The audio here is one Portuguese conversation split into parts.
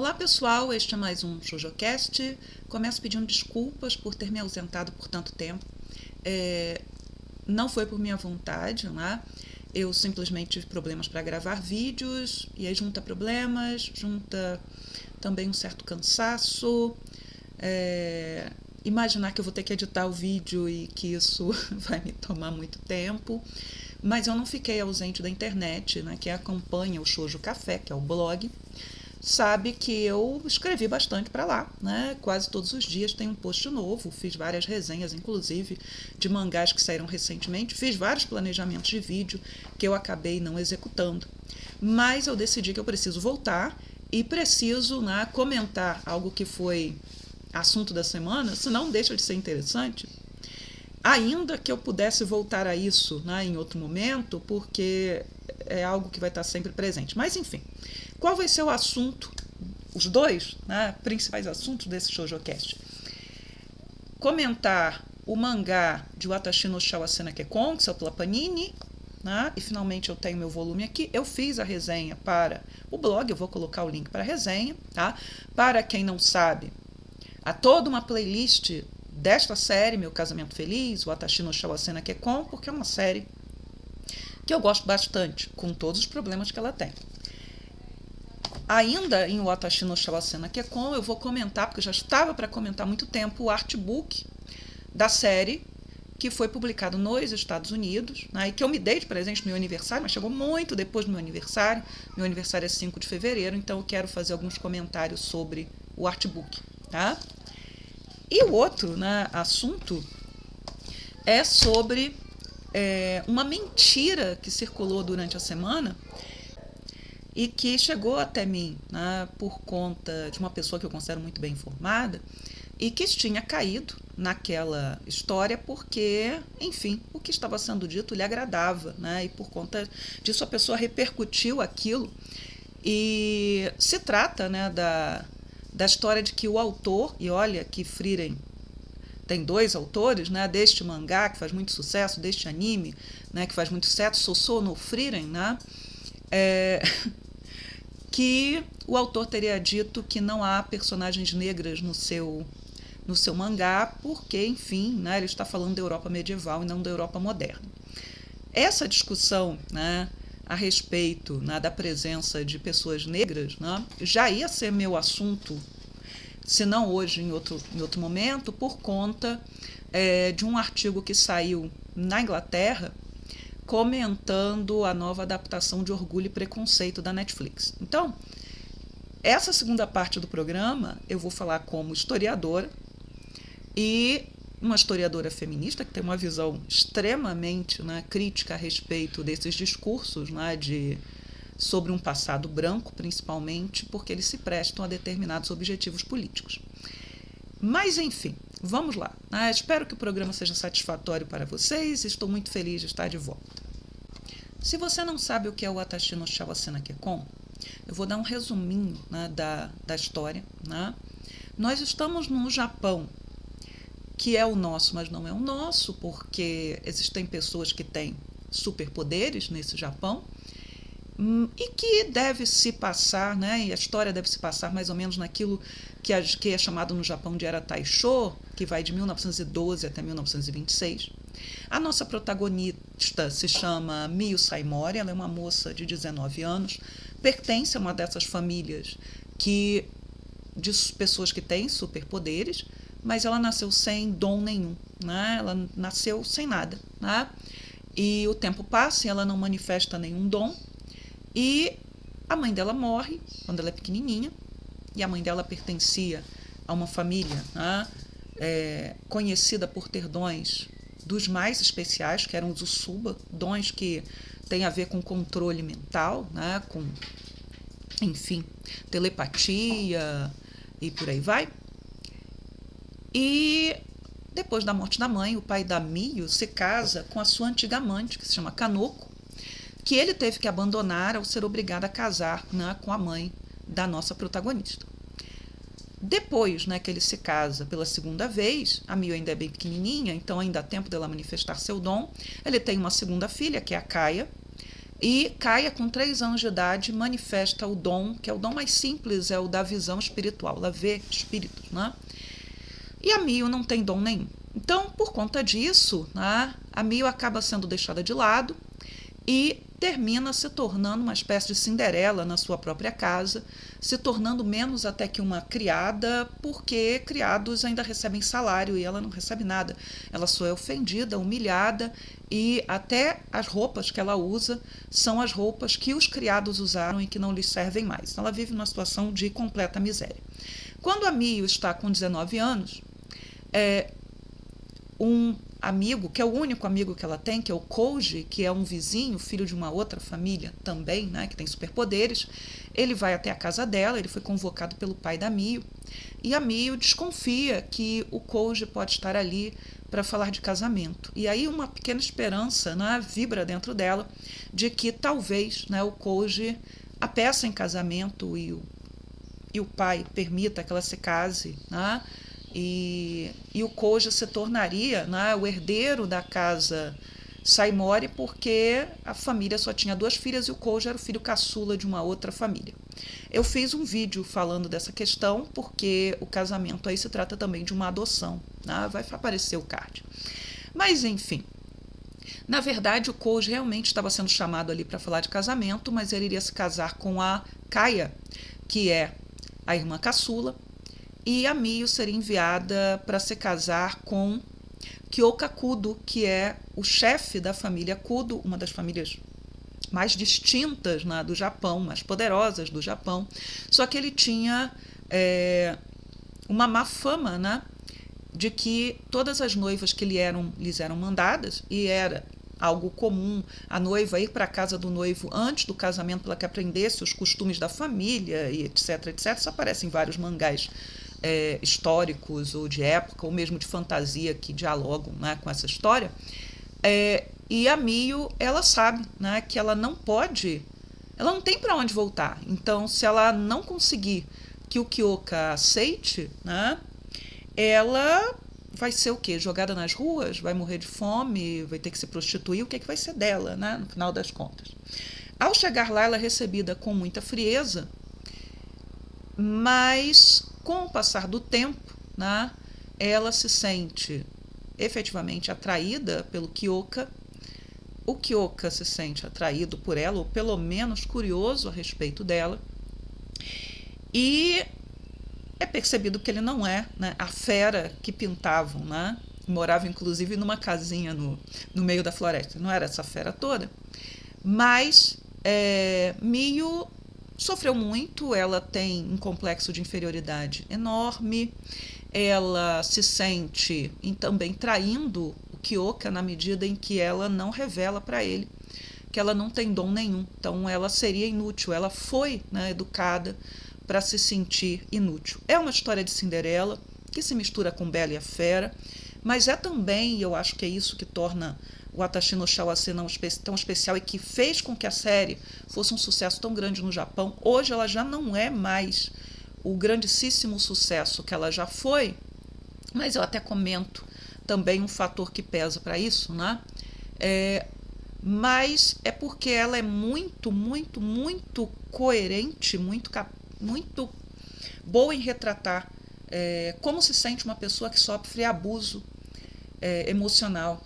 Olá pessoal, este é mais um JoJoCast. Começo pedindo desculpas por ter me ausentado por tanto tempo. Não foi por minha vontade, né? Eu simplesmente tive problemas para gravar vídeos, e aí junta problemas, junta também um certo cansaço. Imaginar que eu vou ter que editar o vídeo e que isso vai me tomar muito tempo. Mas eu não fiquei ausente da internet, né? Quem acompanha o Shoujo Café, que é o blog, sabe que eu escrevi bastante para lá, né? Quase todos os dias tem um post novo, fiz várias resenhas, inclusive, de mangás que saíram recentemente, fiz vários planejamentos de vídeo que eu acabei não executando. Mas eu decidi que eu preciso voltar e preciso, né, comentar algo que foi assunto da semana, senão deixa de ser interessante. Ainda que eu pudesse voltar a isso, né, em outro momento, porque é algo que vai estar sempre presente. Mas, enfim, qual vai ser o assunto, os dois, né, principais assuntos desse ShoujoCast? Comentar o mangá de Watashi no Shawase Kekkon, que saiu pela Panini, né, e finalmente eu tenho meu volume aqui. Eu fiz a resenha para o blog, eu vou colocar o link para a resenha. Tá? Para quem não sabe, há toda uma playlist desta série, Meu Casamento Feliz, Watashi no Shawase Kekkon, porque é uma série que eu gosto bastante, com todos os problemas que ela tem. Ainda em Watashi no Shawase Kekkon, eu vou comentar, porque eu já estava para comentar há muito tempo, o artbook da série, que foi publicado nos Estados Unidos, né, e que eu me dei de presente no meu aniversário, mas chegou muito depois do meu aniversário. Meu aniversário é 5 de fevereiro, então eu quero fazer alguns comentários sobre o artbook. Tá? E o outro, né, assunto é sobre uma mentira que circulou durante a semana e que chegou até mim, né, por conta de uma pessoa que eu considero muito bem informada e que tinha caído naquela história porque, enfim, o que estava sendo dito lhe agradava, né, e por conta disso a pessoa repercutiu aquilo. E se trata, né, da história de que o autor, e olha que Frieren tem dois autores, né, deste mangá que faz muito sucesso, deste anime, né, que faz muito sucesso, Sousou no Frieren, né, que o autor teria dito que não há personagens negras no seu mangá, porque, enfim, né, ele está falando da Europa medieval e não da Europa moderna. Essa discussão, né, a respeito, né, da presença de pessoas negras, né, já ia ser meu assunto, se não hoje, em outro momento, por conta de um artigo que saiu na Inglaterra comentando a nova adaptação de Orgulho e Preconceito da Netflix. Então, essa segunda parte do programa eu vou falar como historiadora, e uma historiadora feminista que tem uma visão extremamente, né, crítica a respeito desses discursos, né, sobre um passado branco, principalmente porque eles se prestam a determinados objetivos políticos. Mas, enfim, vamos lá. Espero que o programa seja satisfatório para vocês. Estou muito feliz de estar de volta. Se você não sabe o que é o Watashi no Shawase Kekkon, eu vou dar um resuminho, né, da história. Né? Nós estamos no Japão, que é o nosso, mas não é o nosso, porque existem pessoas que têm superpoderes nesse Japão, e que deve se passar, né, e a história deve se passar mais ou menos naquilo que é chamado no Japão de Era Taisho, que vai de 1912 até 1926. A nossa protagonista se chama Miyu Saimori, ela é uma moça de 19 anos, pertence a uma dessas famílias de pessoas que têm superpoderes, mas ela nasceu sem dom nenhum, né? Ela nasceu sem nada. Né? E o tempo passa e ela não manifesta nenhum dom. E a mãe dela morre quando ela é pequenininha, e a mãe dela pertencia a uma família, né, conhecida por ter dons dos mais especiais, que eram os Usuba, dons que têm a ver com controle mental, né, com, enfim, telepatia e por aí vai. E depois da morte da mãe, o pai da Miyu se casa com a sua antiga amante, que se chama Kanoko, que ele teve que abandonar ao ser obrigado a casar, né, com a mãe da nossa protagonista. Depois, né, que ele se casa pela segunda vez, a Miyu ainda é bem pequenininha, então ainda há tempo dela manifestar seu dom. Ele tem uma segunda filha, que é a Kaia, E Kaia, com 3 anos de idade, manifesta o dom, que é o dom mais simples, é o da visão espiritual. Ela vê espíritos, né? E a Mio não tem dom nenhum. Então, por conta disso, né, a Mio acaba sendo deixada de lado e termina se tornando uma espécie de Cinderela na sua própria casa, se tornando menos até que uma criada, porque criados ainda recebem salário e ela não recebe nada. Ela só é ofendida, humilhada, e até as roupas que ela usa são as roupas que os criados usaram e que não lhes servem mais. Então ela vive numa situação de completa miséria. Quando a Mio está com 19 anos, um amigo, que é o único amigo que ela tem, que é o Koji, que é um vizinho, filho de uma outra família também, né, que tem superpoderes, ele vai até a casa dela, ele foi convocado pelo pai da Mio, e a Mio desconfia que o Koji pode estar ali para falar de casamento. E aí uma pequena esperança, né, vibra dentro dela de que talvez, né, o Koji a peça em casamento e o pai permita que ela se case, né, e o Koji se tornaria, né, o herdeiro da casa Saimori, porque a família só tinha 2 filhas e o Koji era o filho caçula de uma outra família. Eu fiz um vídeo falando dessa questão, porque o casamento aí se trata também de uma adoção, né? Vai aparecer o card. Mas, enfim, na verdade o Koji realmente estava sendo chamado ali para falar de casamento, mas ele iria se casar com a Kaia, que é a irmã caçula, e a Mio seria enviada para se casar com Kyoka Kudo, que é o chefe da família Kudo, uma das famílias mais distintas, né, do Japão, mais poderosas do Japão. Só que ele tinha uma má fama, né, de que todas as noivas que lhes eram mandadas, e era algo comum a noiva ir para a casa do noivo antes do casamento para que aprendesse os costumes da família e etc, etc. Isso aparece em vários mangás históricos ou de época, ou mesmo de fantasia que dialogam, né, com essa história. E a Mio, ela sabe, né, que ela não tem para onde voltar. Então, se ela não conseguir que o Kyoka aceite, né, ela vai ser o quê? Jogada nas ruas? Vai morrer de fome? Vai ter que se prostituir? O que vai ser dela, né, no final das contas? Ao chegar lá, ela é recebida com muita frieza, mas com o passar do tempo, né, ela se sente efetivamente atraída pelo Kyoka. O Kyoka se sente atraído por ela, ou pelo menos curioso a respeito dela. E é percebido que ele não é, né, a fera que pintavam, né? Morava inclusive numa casinha no meio da floresta. Não era essa fera toda. Mas Mio sofreu muito, ela tem um complexo de inferioridade enorme, ela se sente também traindo o Kyoka na medida em que ela não revela para ele que ela não tem dom nenhum. Então ela seria inútil, ela foi, né, educada para se sentir inútil. É uma história de Cinderela que se mistura com Bela e a Fera, mas é também, e eu acho que é isso que torna o Watashi no Shawase tão especial e que fez com que a série fosse um sucesso tão grande no Japão. Hoje ela já não é mais o grandíssimo sucesso que ela já foi, mas eu até comento também um fator que pesa para isso, né? Mas é porque ela é muito, muito, muito coerente, muito boa em retratar como se sente uma pessoa que sofre abuso emocional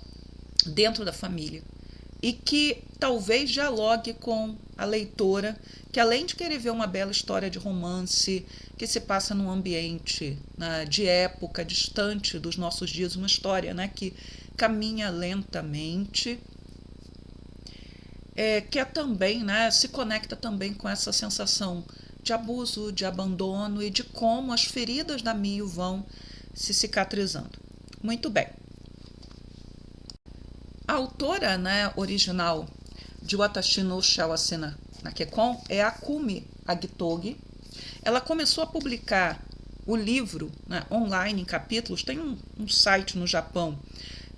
dentro da família e que talvez dialogue com a leitora, que além de querer ver uma bela história de romance que se passa num ambiente, né, de época distante dos nossos dias, uma história, né, que caminha lentamente, que também, né, se conecta também com essa sensação de abuso, de abandono e de como as feridas da Mio vão se cicatrizando. Muito bem. A autora, né, original de Watashi no Shawase Nakekon é a Kumi Agitogi. Ela começou a publicar o livro, né, online em capítulos. Tem um site no Japão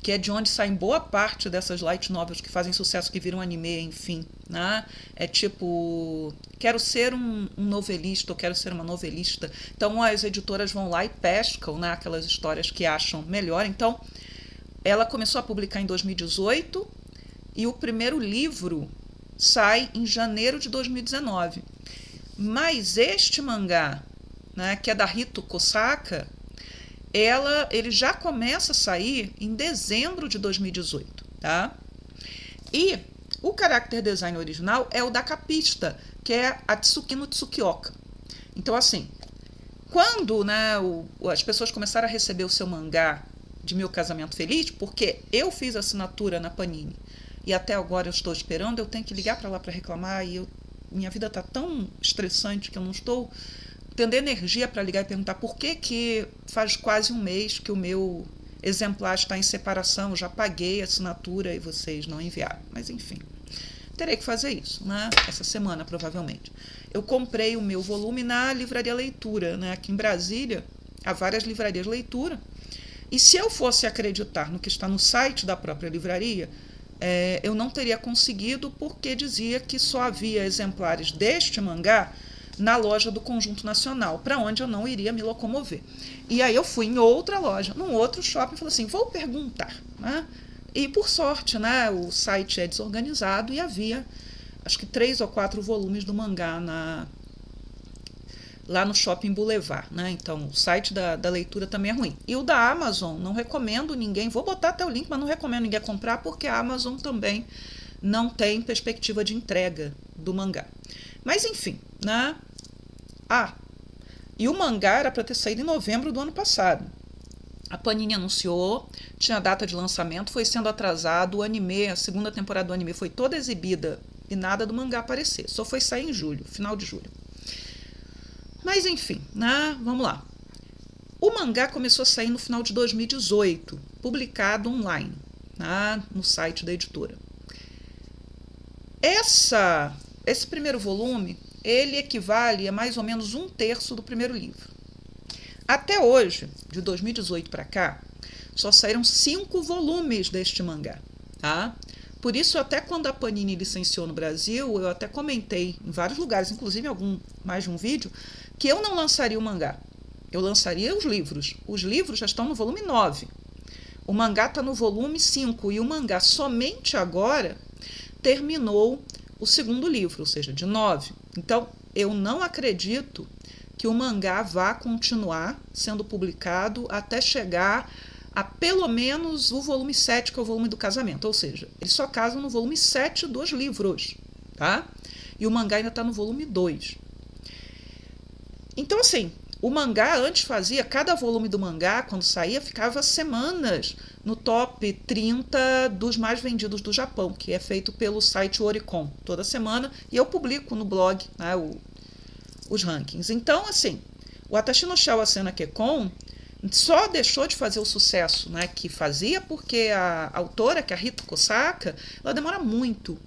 que é de onde saem boa parte dessas light novels que fazem sucesso, que viram anime, enfim, né? É tipo, quero ser um novelista, ou quero ser uma novelista. Então as editoras vão lá e pescam, né, aquelas histórias que acham melhor. Então ela começou a publicar em 2018 e o primeiro livro sai em janeiro de 2019. Mas este mangá, né, que é da Rito Kosaka, ele já começa a sair em dezembro de 2018, tá? E o character design original é o da capista, que é a Tsukino Tsukioka. Então, assim, quando, né, as pessoas começaram a receber o seu mangá de Meu Casamento Feliz, porque eu fiz assinatura na Panini e até agora eu estou esperando, eu tenho que ligar para lá para reclamar e minha vida está tão estressante que eu não estou tendo energia para ligar e perguntar por que faz quase um mês que o meu exemplar está em separação, eu já paguei a assinatura e vocês não enviaram. Mas enfim, terei que fazer isso, né? Essa semana, provavelmente. Eu comprei o meu volume na Livraria Leitura, né? Aqui em Brasília, há várias livrarias Leitura. E se eu fosse acreditar no que está no site da própria livraria, eu não teria conseguido, porque dizia que só havia exemplares deste mangá na loja do Conjunto Nacional, para onde eu não iria me locomover. E aí eu fui em outra loja, num outro shopping, e falei assim, vou perguntar, né? E por sorte, né, o site é desorganizado e havia acho que 3 ou 4 volumes do mangá lá no Shopping Boulevard, né? Então o site da leitura também é ruim. E o da Amazon, não recomendo ninguém, vou botar até o link, mas não recomendo ninguém comprar, porque a Amazon também não tem perspectiva de entrega do mangá. Mas enfim, né? E o mangá era para ter saído em novembro do ano passado. A Panini anunciou, tinha data de lançamento, foi sendo atrasado, o anime, a segunda temporada do anime foi toda exibida e nada do mangá aparecer. Só foi sair em julho, final de julho. Mas enfim, né? Vamos lá. O mangá começou a sair no final de 2018, publicado online, né? No site da editora. Esse primeiro volume, ele equivale a mais ou menos 1/3 do primeiro livro. Até hoje, de 2018 para cá, só saíram 5 volumes deste mangá, tá? Por isso, até quando a Panini licenciou no Brasil, eu até comentei em vários lugares, inclusive em mais de um vídeo, que eu não lançaria o mangá. Eu lançaria os livros. Os livros já estão no volume 9. O mangá está no volume 5 e o mangá somente agora terminou o segundo livro, ou seja, de 9. Então, eu não acredito que o mangá vá continuar sendo publicado até chegar a pelo menos o volume 7, que é o volume do casamento. Ou seja, eles só casam no volume 7 dos livros, tá? E o mangá ainda está no volume 2. Então, assim, o mangá antes fazia, cada volume do mangá, quando saía, ficava semanas no top 30 dos mais vendidos do Japão, que é feito pelo site Oricon, toda semana, e eu publico no blog, né, os rankings. Então, assim, o Atashi no Shawase na Kekon só deixou de fazer o sucesso, né, que fazia, porque a autora, que é a Rito Kosaka, ela demora muito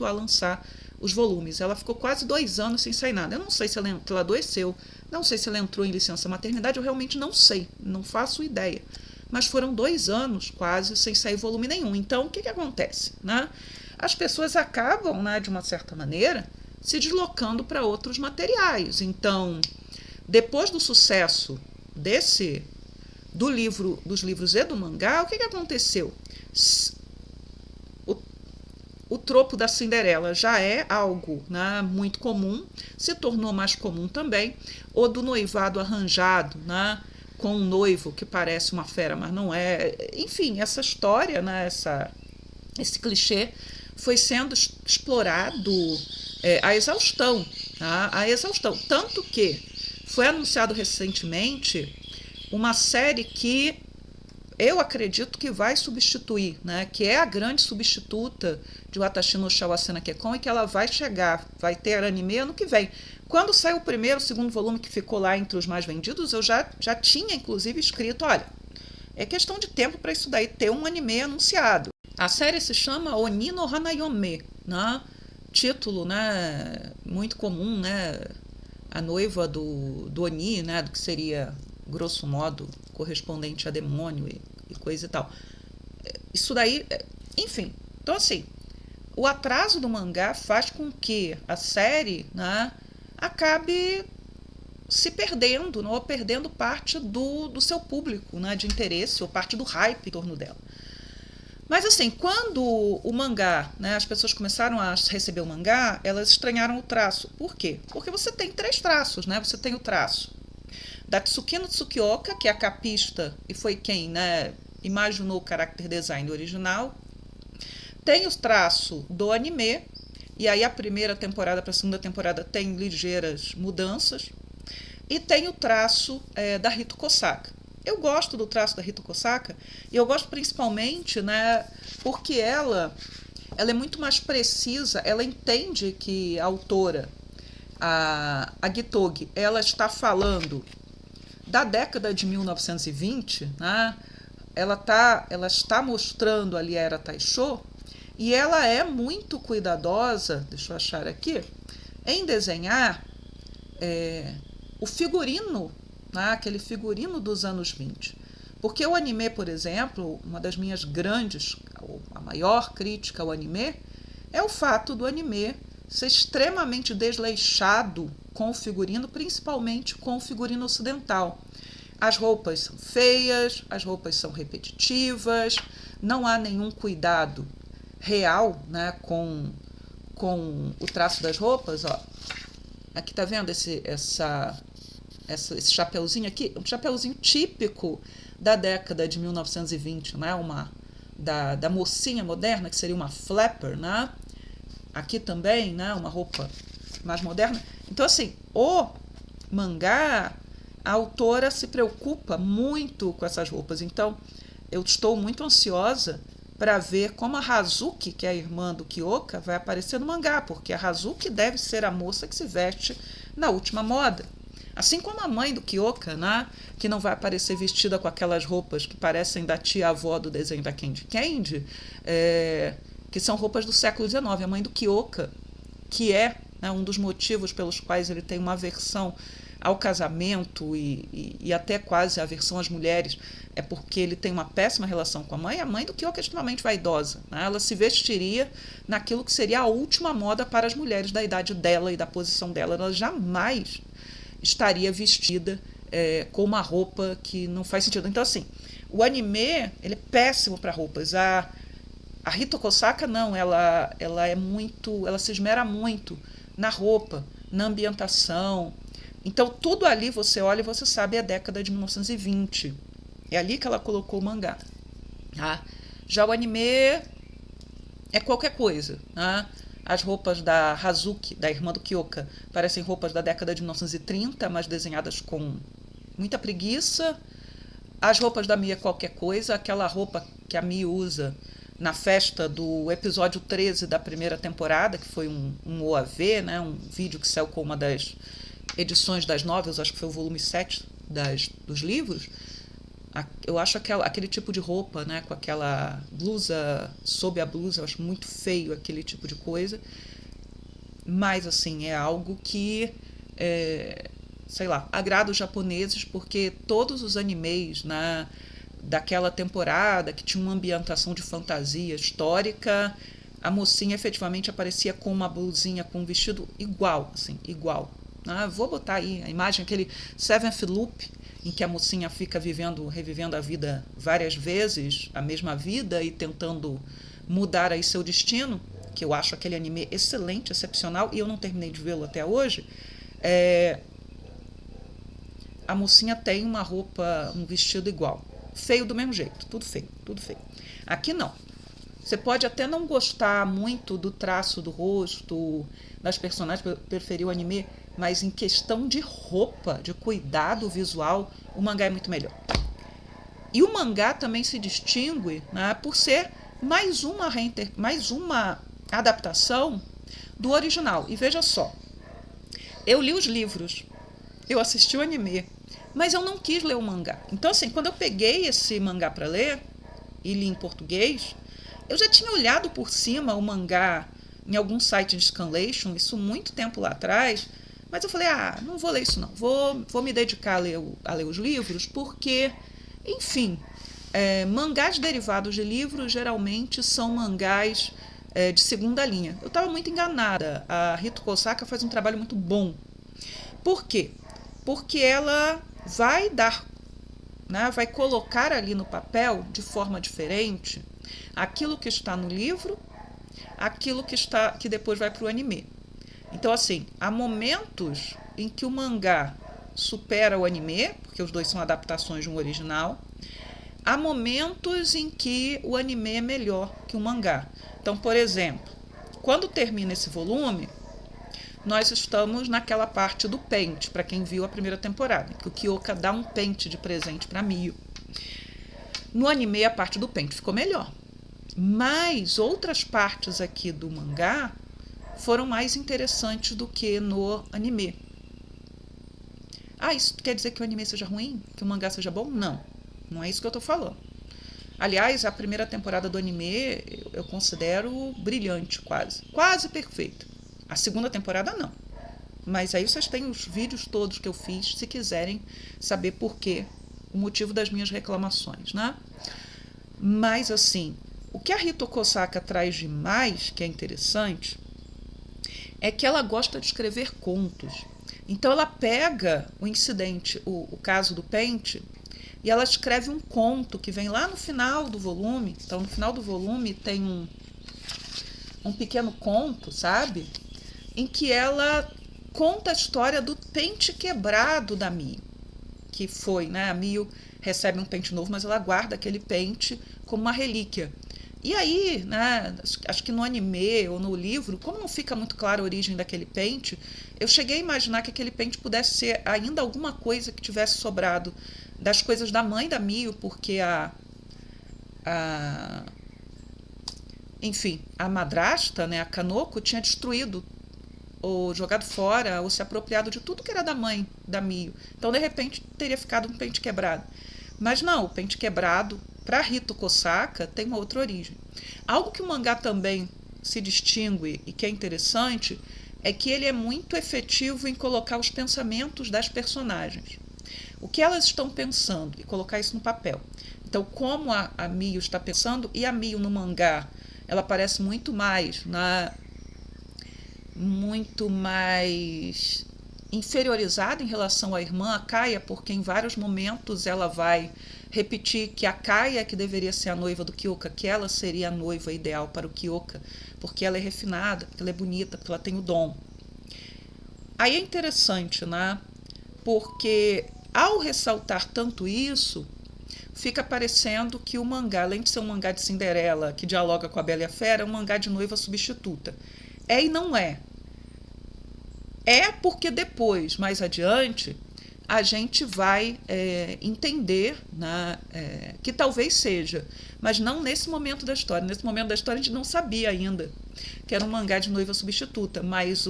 a lançar os volumes. Ela ficou quase 2 anos sem sair nada. Eu não sei se ela adoeceu, não sei se ela entrou em licença maternidade, eu realmente não sei, não faço ideia. Mas foram 2 anos quase sem sair volume nenhum. Então, o que acontece, né? As pessoas acabam, né, de uma certa maneira, se deslocando para outros materiais. Então, depois do sucesso dos livros e do mangá, o que aconteceu? O tropo da Cinderela já é algo, né, muito comum, se tornou mais comum também, ou do noivado arranjado, né, com um noivo que parece uma fera, mas não é. Enfim, essa história, né, esse clichê foi sendo explorado à exaustão, tá? À exaustão. Tanto que foi anunciado recentemente uma série que eu acredito que vai substituir, né, que é a grande substituta de Watashi no Shawase na Kekon, e que ela vai chegar, vai ter anime ano que vem. Quando saiu o primeiro, o segundo volume, que ficou lá entre os mais vendidos, eu já tinha, inclusive, escrito, olha, é questão de tempo para isso daí ter um anime anunciado. A série se chama Oni no Hanayome, né? Título, né, muito comum, né, a noiva do Oni, né, do que seria, grosso modo, correspondente a demônio e coisa e tal. Isso daí, enfim. Então, assim, o atraso do mangá faz com que a série, né, acabe se perdendo, ou perdendo parte do seu público, né, de interesse, ou parte do hype em torno dela. Mas assim, quando o mangá, né, as pessoas começaram a receber o mangá, elas estranharam o traço. Por quê? Porque você tem 3 traços, né? Você tem o traço da Tsukino Tsukioka, que é a capista e foi quem, né, imaginou o character design original. Tem o traço do anime, e aí a primeira temporada para a segunda temporada tem ligeiras mudanças. E tem o traço da Rito Kosaka. Eu gosto do traço da Rito Kosaka, e eu gosto principalmente, né, porque ela é muito mais precisa, ela entende que a autora, a Gitogi, ela está falando da década de 1920, né? Ela está mostrando ali a Era Taisho, e ela é muito cuidadosa, deixa eu achar aqui, em desenhar o figurino, né? Aquele figurino dos anos 20. Porque o anime, por exemplo, uma das minhas grandes, a maior crítica ao anime, é o fato do anime ser extremamente desleixado com o figurino, principalmente com o figurino ocidental. As roupas são feias, as roupas são repetitivas, não há nenhum cuidado real, né, com o traço das roupas. Ó. Aqui tá vendo esse chapeuzinho aqui? Um chapeuzinho típico da década de 1920, né? Da mocinha moderna, que seria uma flapper, né? Aqui também, né? Uma roupa mais moderna. Então, assim, o mangá, a autora se preocupa muito com essas roupas. Então, eu estou muito ansiosa para ver como a Hazuki, que é a irmã do Kyoka, vai aparecer no mangá, porque a Hazuki deve ser a moça que se veste na última moda. Assim como a mãe do Kyoka, né, que não vai aparecer vestida com aquelas roupas que parecem da tia-avó do desenho da Candy Candy, que são roupas do século XIX. A mãe do Kyoka, que é, né, um dos motivos pelos quais ele tem uma aversão ao casamento e até quase aversão às mulheres, é porque ele tem uma péssima relação com a mãe do Kyoka é extremamente vaidosa. Né? Ela se vestiria naquilo que seria a última moda para as mulheres da idade dela e da posição dela. Ela jamais estaria vestida com uma roupa que não faz sentido. Então, assim, o anime ele é péssimo para roupas. A Rito Kosaka, não, ela é muito, ela se esmera muito na roupa, na ambientação. Então, tudo ali você olha e você sabe é a década de 1920. É ali que ela colocou o mangá. Tá? Já o anime é qualquer coisa. Tá? As roupas da Hazuki, da irmã do Kyoka, parecem roupas da década de 1930, mas desenhadas com muita preguiça. As roupas da Mia é qualquer coisa. Aquela roupa que a Mia usa na festa do episódio 13 da primeira temporada, que foi um OAV, né? Um vídeo que saiu com uma das edições das novelas, acho que foi o volume 7 dos livros. Eu acho aquele tipo de roupa, né, com aquela blusa sob a blusa, eu acho muito feio aquele tipo de coisa. Mas, assim, é algo que, sei lá, agrada os japoneses, porque todos os animes, né, daquela temporada, que tinha uma ambientação de fantasia histórica, a mocinha efetivamente aparecia com uma blusinha, com um vestido igual, assim, igual. Vou botar aí a imagem, aquele Seventh Loop, em que a mocinha fica revivendo a vida várias vezes, a mesma vida, e tentando mudar aí seu destino, que eu acho aquele anime excelente, excepcional, e eu não terminei de vê-lo até hoje. A mocinha tem uma roupa, um vestido igual. Feio do mesmo jeito, tudo feio, tudo feio. Aqui não. Você pode até não gostar muito do traço do rosto, das personagens, preferir o anime, mas em questão de roupa, de cuidado visual, o mangá é muito melhor. E o mangá também se distingue, né, por ser mais uma adaptação do original. E veja só, eu li os livros, eu assisti o anime, mas eu não quis ler o mangá. Então, assim, quando eu peguei esse mangá para ler e li em português, eu já tinha olhado por cima o mangá em algum site de scanlation, isso muito tempo lá atrás, mas eu falei, não vou ler isso não, vou me dedicar a ler os livros, porque, enfim, mangás derivados de livros geralmente são mangás de segunda linha. Eu estava muito enganada, a Rito Kosaka faz um trabalho muito bom. Por quê? Porque ela vai dar, né, vai colocar ali no papel, de forma diferente, Aquilo que está no livro, aquilo que depois vai para o anime. Então, assim, há momentos em que o mangá supera o anime, porque os dois são adaptações de um original. Há momentos em que o anime é melhor que o mangá. Então, por exemplo, quando termina esse volume, nós estamos naquela parte do pente, para quem viu a primeira temporada, que o Kyoka dá um pente de presente para Mio. No anime, a parte do pente ficou melhor. Mas outras partes aqui do mangá foram mais interessantes do que no anime. Ah, isso quer dizer que o anime seja ruim? Que o mangá seja bom? Não, não é isso que eu estou falando. Aliás, a primeira temporada do anime eu considero brilhante, quase perfeita. A segunda temporada não. Mas aí vocês têm os vídeos todos que eu fiz, se quiserem saber por quê, o motivo das minhas reclamações, né? Mas assim, o que a Hitoko Osaka traz de mais, que é interessante, é que ela gosta de escrever contos. Então ela pega o incidente, o caso do pente, e ela escreve um conto que vem lá no final do volume. Então no final do volume tem um pequeno conto, sabe? Em que ela conta a história do pente quebrado da Mio. Que foi, né? A Mio recebe um pente novo, mas ela guarda aquele pente como uma relíquia. E aí, né, acho que no anime ou no livro, como não fica muito clara a origem daquele pente, eu cheguei a imaginar que aquele pente pudesse ser ainda alguma coisa que tivesse sobrado das coisas da mãe da Mio, porque enfim, a madrasta, né, a Kanoko, tinha destruído ou jogado fora ou se apropriado de tudo que era da mãe da Mio. Então, de repente, teria ficado um pente quebrado. Mas não, o pente quebrado, para Hitoko Osaka, tem uma outra origem. Algo que o mangá também se distingue e que é interessante é que ele é muito efetivo em colocar os pensamentos das personagens. O que elas estão pensando e colocar isso no papel. Então, como a Mio está pensando, e a Mio no mangá, ela parece muito mais inferiorizada em relação à irmã, a Kaia, porque em vários momentos ela vai repetir que a Kaia que deveria ser a noiva do Kyoka, que ela seria a noiva ideal para o Kyoka, porque ela é refinada, porque ela é bonita, porque ela tem o dom. Aí é interessante, né? Porque ao ressaltar tanto isso, fica parecendo que o mangá, além de ser um mangá de Cinderela, que dialoga com a Bela e a Fera, é um mangá de noiva substituta. É e não é. É porque depois, mais adiante, a gente vai entender, né, que talvez seja, mas não nesse momento da história. Nesse momento da história a gente não sabia ainda que era um mangá de noiva substituta, mas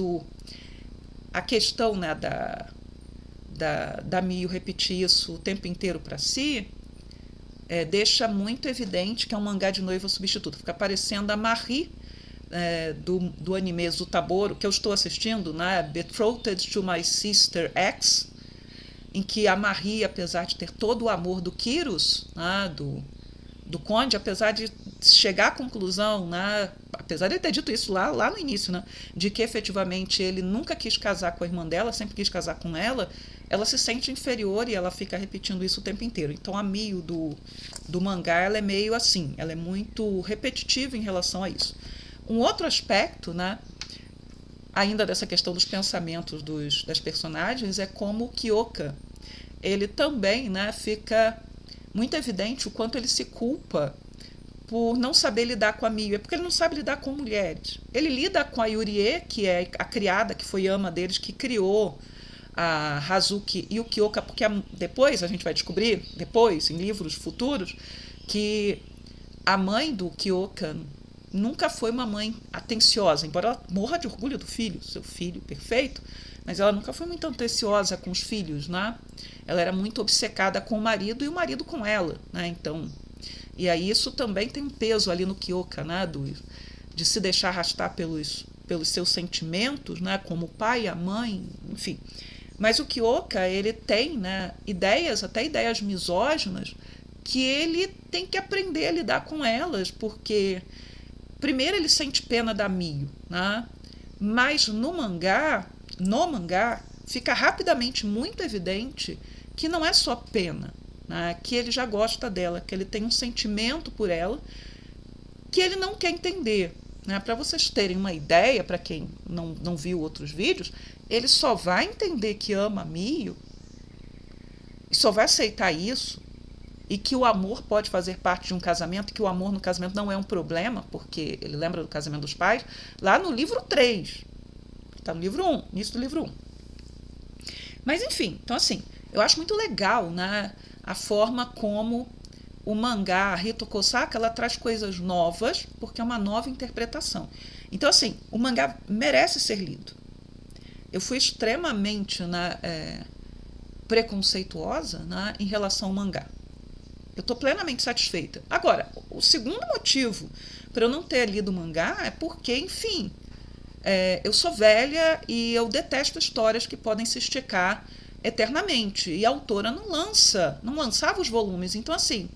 a questão, né, da Mio repetir isso o tempo inteiro para si, deixa muito evidente que é um mangá de noiva substituta. Fica parecendo a Marie, do anime Zutaboro, que eu estou assistindo, né, Betrothed to My Sister X, em que a Marie, apesar de ter todo o amor do Kyros, né, do Conde, apesar de chegar à conclusão, né, apesar de ele ter dito isso lá no início, né, de que efetivamente ele nunca quis casar com a irmã dela, sempre quis casar com ela se sente inferior e ela fica repetindo isso o tempo inteiro. Então a Mio do mangá, ela é meio assim, ela é muito repetitiva em relação a isso. Um outro aspecto, né, ainda dessa questão dos pensamentos das personagens, é como o Kyoka, ele também, né, fica muito evidente o quanto ele se culpa por não saber lidar com a Mio. É porque ele não sabe lidar com mulheres. Ele lida com a Yurie, que é a criada, que foi ama deles, que criou a Hazuki e o Kyoka, porque depois a gente vai descobrir, depois, em livros futuros, que a mãe do Kyoka nunca foi uma mãe atenciosa, embora ela morra de orgulho do filho, seu filho perfeito, mas ela nunca foi muito atenciosa com os filhos, né? Ela era muito obcecada com o marido e o marido com ela, né? Então, e aí isso também tem um peso ali no Kyoka, né? De se deixar arrastar pelos seus sentimentos, né? Como o pai, a mãe, enfim. Mas o Kyoka, ele tem, né, até ideias misóginas, que ele tem que aprender a lidar com elas, porque primeiro ele sente pena da Mio, né? Mas no mangá, fica rapidamente muito evidente que não é só pena, né? Que ele já gosta dela, que ele tem um sentimento por ela, que ele não quer entender. Né? Para vocês terem uma ideia, para quem não viu outros vídeos, ele só vai entender que ama Mio e só vai aceitar isso, e que o amor pode fazer parte de um casamento, que o amor no casamento não é um problema, porque ele lembra do casamento dos pais, lá no livro 3. Está no livro 1, início do livro 1. Mas enfim, então assim, eu acho muito legal, né, a forma como o mangá, a Hito Kosaka, ela traz coisas novas, porque é uma nova interpretação. Então assim, o mangá merece ser lido. Eu fui extremamente, né, preconceituosa, né, em relação ao mangá. Eu estou plenamente satisfeita. Agora, o segundo motivo para eu não ter lido o mangá é porque, enfim, eu sou velha e eu detesto histórias que podem se esticar eternamente. E a autora não lançava os volumes. Então, assim,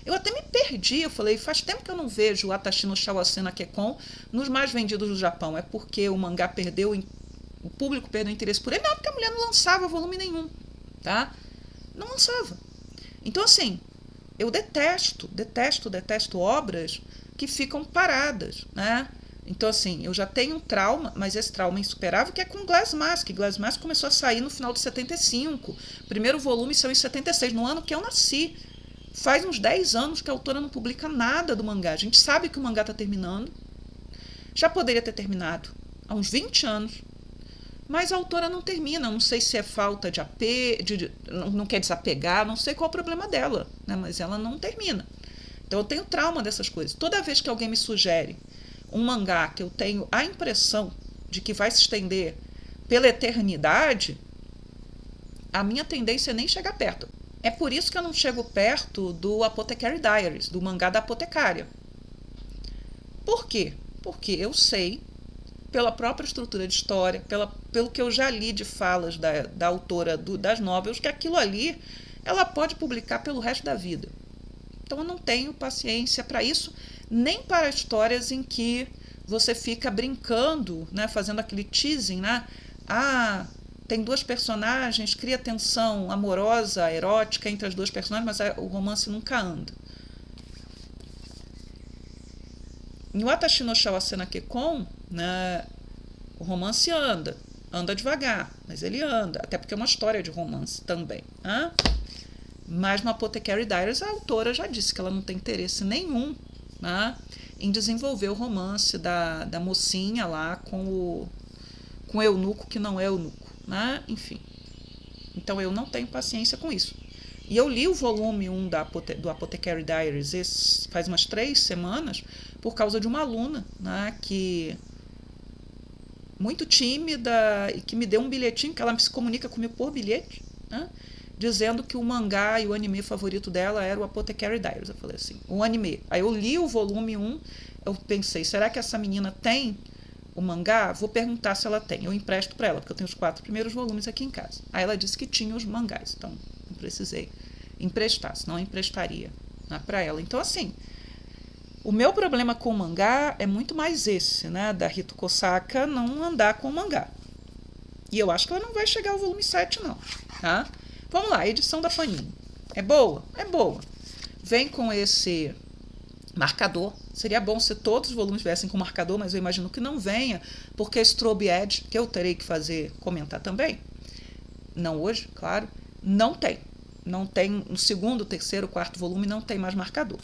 eu até me perdi. Eu falei, faz tempo que eu não vejo o Atashi no Shawase na Kekon nos mais vendidos do Japão. É porque o mangá o público perdeu interesse por ele? Não, porque a mulher não lançava volume nenhum, tá? Não lançava. Então, assim, eu detesto obras que ficam paradas, né? Então, assim, eu já tenho um trauma, mas esse trauma é insuperável, que é com Glass Mask. Glass Mask começou a sair no final de 75. O primeiro volume saiu em 76, no ano que eu nasci. Faz uns 10 anos que a autora não publica nada do mangá. A gente sabe que o mangá está terminando. Já poderia ter terminado há uns 20 anos. Mas a autora não termina, não sei se é falta de não quer desapegar, não sei qual é o problema dela, né? Mas ela não termina. Então eu tenho trauma dessas coisas. Toda vez que alguém me sugere um mangá que eu tenho a impressão de que vai se estender pela eternidade, a minha tendência é nem chegar perto. É por isso que eu não chego perto do Apothecary Diaries, do mangá da apotecária. Por quê? Porque eu sei, pela própria estrutura de história, pelo que eu já li de falas da autora das novelas, que aquilo ali ela pode publicar pelo resto da vida. Então eu não tenho paciência para isso, nem para histórias em que você fica brincando, né, fazendo aquele teasing, né? Tem duas personagens, cria tensão amorosa, erótica entre as duas personagens, mas o romance nunca anda. Em Watashi no Shawase na Kekon, né, o romance anda devagar, mas ele anda, até porque é uma história de romance também. Né? Mas no Apothecary Diaries a autora já disse que ela não tem interesse nenhum, né, em desenvolver o romance da mocinha lá com o eunuco que não é eunuco. Né? Enfim, então eu não tenho paciência com isso. E eu li o volume 1 do Apothecary Diaries faz umas 3 semanas por causa de uma aluna, né, que muito tímida e que me deu um bilhetinho, que ela se comunica comigo por bilhete, né, dizendo que o mangá e o anime favorito dela era o Apothecary Diaries. Eu falei assim, o anime. Aí eu li o volume 1, eu pensei, será que essa menina tem o mangá? Vou perguntar se ela tem. Eu empresto para ela, porque eu tenho os 4 primeiros volumes aqui em casa. Aí ela disse que tinha os mangás, então não precisei emprestar, senão eu emprestaria, né, para ela. Então, assim, o meu problema com o mangá é muito mais esse, né, da Hito Kosaka não andar com o mangá. E eu acho que ela não vai chegar ao volume 7, não. Tá? Vamos lá, edição da Panini. É boa? É boa. Vem com esse marcador. Seria bom se todos os volumes viessem com marcador, mas eu imagino que não venha, porque Strobe Edge, que eu terei que comentar também, não hoje, claro, não tem. Não tem, no segundo, terceiro, quarto volume não tem mais marcador.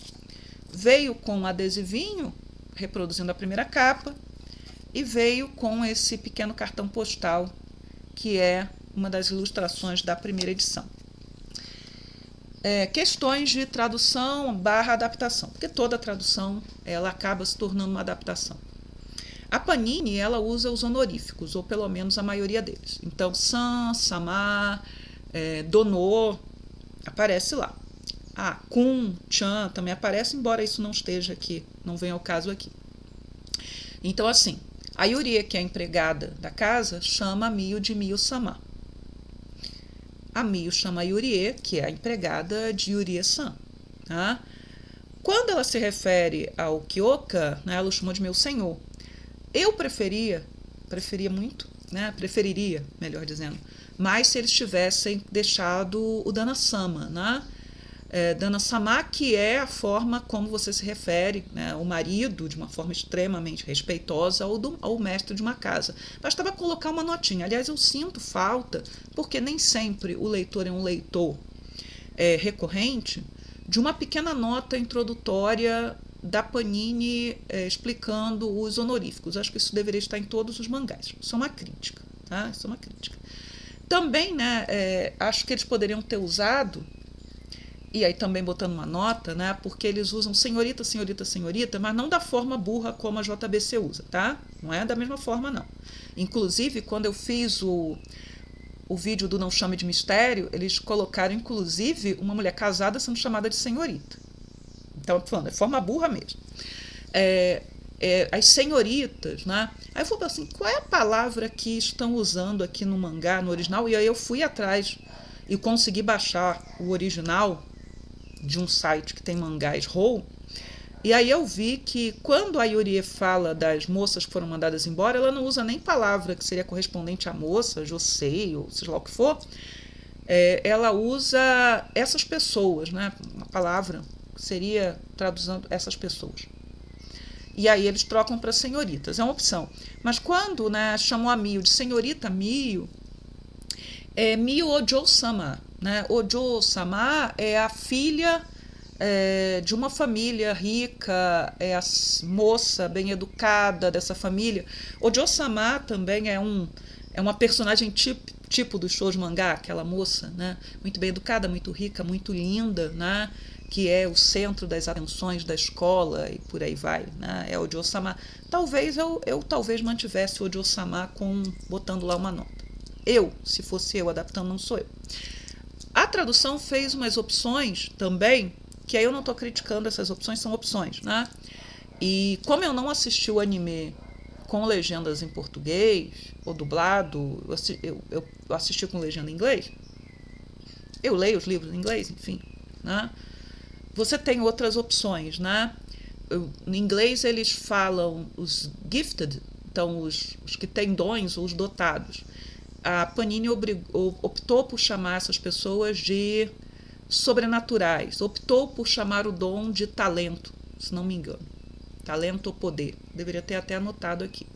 Veio com um adesivinho, reproduzindo a primeira capa, e veio com esse pequeno cartão postal, que é uma das ilustrações da primeira edição. Questões de tradução / adaptação, porque toda tradução ela acaba se tornando uma adaptação. A Panini ela usa os honoríficos, ou pelo menos a maioria deles. Então, San, Sama, Dono, aparece lá. Kun, Chan também aparece, embora isso não esteja aqui, não venha ao caso aqui. Então, assim, a Yurie, que é a empregada da casa, chama a Mio de Mio-sama. A Mio chama a Yurie, que é a empregada de Yurie-san. Tá? Quando ela se refere ao Kyoka, né, ela o chamou de meu senhor. Eu preferiria muito, né, preferiria, melhor dizendo, mas se eles tivessem deixado o Dana-sama, né? Dana-sama, que é a forma como você se refere, né, o marido, de uma forma extremamente respeitosa, ao mestre de uma casa. Bastava colocar uma notinha. Aliás, eu sinto falta, porque nem sempre o leitor é um leitor recorrente, de uma pequena nota introdutória da Panini explicando os honoríficos. Acho que isso deveria estar em todos os mangás. Isso é uma crítica. Tá? Isso é uma crítica. Também, né, acho que eles poderiam ter usado, e aí também botando uma nota, né, porque eles usam senhorita, senhorita, senhorita, mas não da forma burra como a JBC usa, tá? Não é da mesma forma, não. Inclusive, quando eu fiz o vídeo do Não Chame de Mistério, eles colocaram, inclusive, uma mulher casada sendo chamada de senhorita. Então, falando, é forma burra mesmo. As senhoritas, né? Aí eu falei assim, qual é a palavra que estão usando aqui no mangá, no original? E aí eu fui atrás e consegui baixar o original de um site que tem mangás Roll. E aí eu vi que quando a Yurie fala das moças que foram mandadas embora, ela não usa nem palavra que seria correspondente à moça, josei, ou seja lá o que for. Ela usa essas pessoas, né? Uma palavra que seria traduzindo essas pessoas. E aí eles trocam para senhoritas, é uma opção. Mas quando, né, chamam a Mio de senhorita Mio, Mio Ojo-sama. Né? Ojo-sama é a filha de uma família rica, é a moça bem educada dessa família. Ojo-sama também é uma personagem tipo do show de mangá, aquela moça, né? Muito bem educada, muito rica, muito linda, né? Que é o centro das atenções da escola e por aí vai, né? É o Ojo-sama. Talvez eu talvez mantivesse o Ojo-sama botando lá uma nota. Se fosse eu adaptando, não sou eu. A tradução fez umas opções também, que aí eu não estou criticando essas opções, são opções, né? E como eu não assisti o anime com legendas em português ou dublado, eu assisti com legenda em inglês, eu leio os livros em inglês, enfim, né? Você tem outras opções, né? Em inglês eles falam os gifted, então os que têm dons ou os dotados. A Panini optou por chamar essas pessoas de sobrenaturais, optou por chamar o dom de talento, se não me engano. Talento ou poder. Deveria ter até anotado aqui.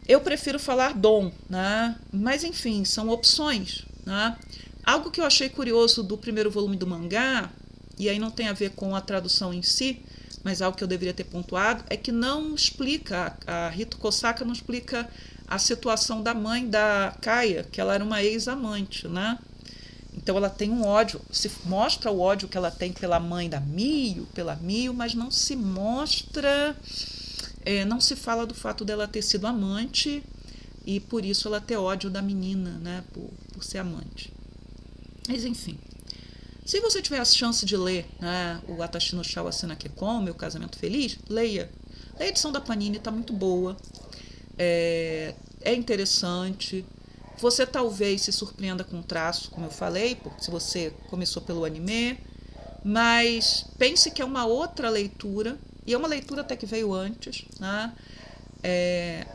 Eu prefiro falar dom, né? Mas enfim, são opções, né? Algo que eu achei curioso do primeiro volume do mangá, e aí não tem a ver com a tradução em si, mas algo que eu deveria ter pontuado, é que não explica, a Rito Kosaka não explica a situação da mãe da Kaia, que ela era uma ex-amante, né? Então ela tem um ódio, se mostra o ódio que ela tem pela mãe da pela Mio, mas não se mostra, não se fala do fato dela ter sido amante e por isso ela ter ódio da menina, né? Por ser amante. Mas enfim. Se você tiver a chance de ler, né, o Atashi no Shao Asina Kekon, Meu Casamento Feliz, leia. A edição da Panini está muito boa, é interessante. Você talvez se surpreenda com o traço, como eu falei, porque se você começou pelo anime, mas pense que é uma outra leitura, e é uma leitura até que veio antes, né?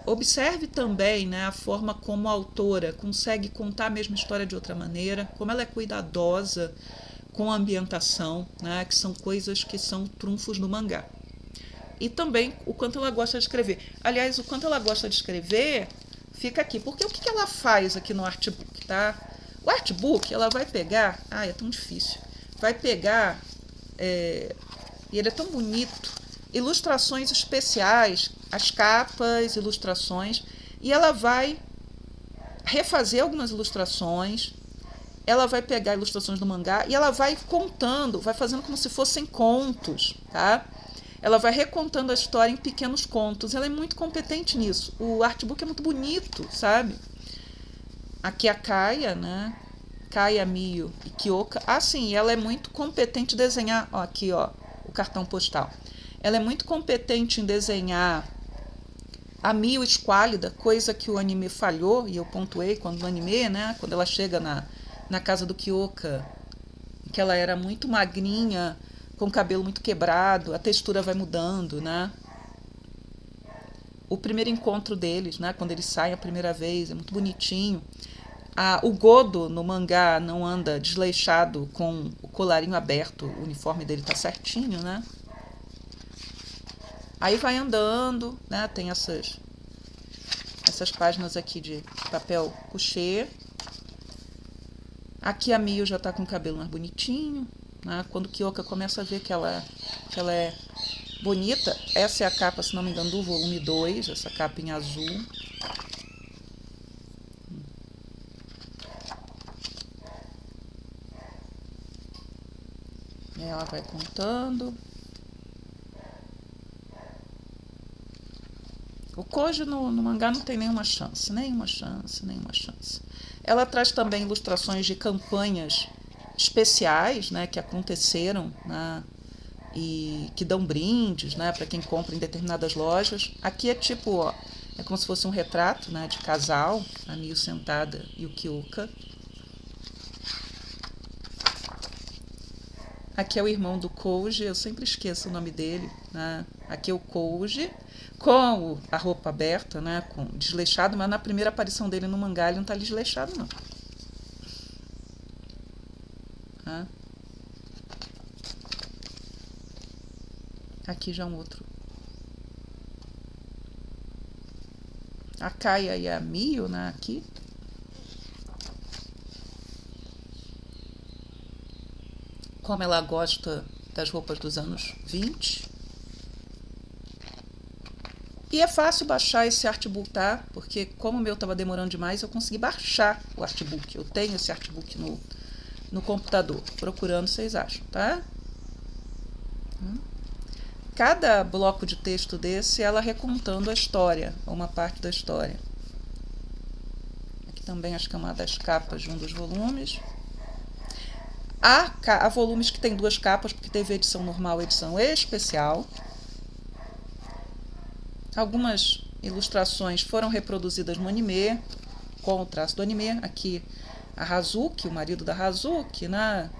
Observe também, né, a forma como a autora consegue contar a mesma história de outra maneira, como ela é cuidadosa com a ambientação, né, que são coisas que são trunfos no mangá. E também o quanto ela gosta de escrever. Aliás, o quanto ela gosta de escrever fica aqui. Porque o que ela faz aqui no artbook, tá? O artbook, ela vai pegar... Ai, é tão difícil. Vai pegar... e ele é tão bonito. Ilustrações especiais, as capas, ilustrações. E ela vai refazer algumas ilustrações. Ela vai pegar ilustrações do mangá e ela vai contando, vai fazendo como se fossem contos, tá? Ela vai recontando a história em pequenos contos. Ela é muito competente nisso. O artbook é muito bonito, sabe? Aqui a Kaia, né? Kaia, Mio e Kyoka. Ah, sim, ela é muito competente em desenhar... Ó, aqui, ó, o cartão postal. Ela é muito competente em desenhar a Mio esquálida, coisa que o anime falhou, e eu pontuei quando no anime, né? Quando ela chega na casa do Kyoka, que ela era muito magrinha, com o cabelo muito quebrado, a textura vai mudando, né? O primeiro encontro deles, né, quando eles saem a primeira vez, é muito bonitinho. O Godo no mangá não anda desleixado com o colarinho aberto, o uniforme dele tá certinho, né? Aí vai andando, né? Tem essas páginas aqui de papel couché. Aqui a Mio já tá com o cabelo mais bonitinho, né? Quando Kyoka começa a ver que ela é bonita, essa é a capa, se não me engano, do volume 2, essa capa em azul. Ela vai contando. O Koji no mangá não tem nenhuma chance. Ela traz também ilustrações de campanhas especiais, né, que aconteceram, né, e que dão brindes, né, para quem compra em determinadas lojas. Aqui é tipo, ó, é como se fosse um retrato, né, de casal, a Mio sentada e o Kyoka. Aqui é o irmão do Koji, eu sempre esqueço o nome dele, né? Aqui é o Koji, com a roupa aberta, né? Com desleixado, mas na primeira aparição dele no mangá ele não tá desleixado, não. Né? Aqui já um outro. A Kaia e a Mio, né? Aqui. Como ela gosta das roupas dos anos 20. E é fácil baixar esse artbook, tá? Porque como o meu estava demorando demais, eu consegui baixar o artbook. Eu tenho esse artbook no computador. Procurando, vocês acham, tá? Cada bloco de texto desse, ela recontando a história, uma parte da história. Aqui também acho que é uma das capas de um dos volumes. Há volumes que tem duas capas, porque teve edição normal e edição especial. Algumas ilustrações foram reproduzidas no anime, com o traço do anime. Aqui a Hazuki, o marido da Hazuki, né?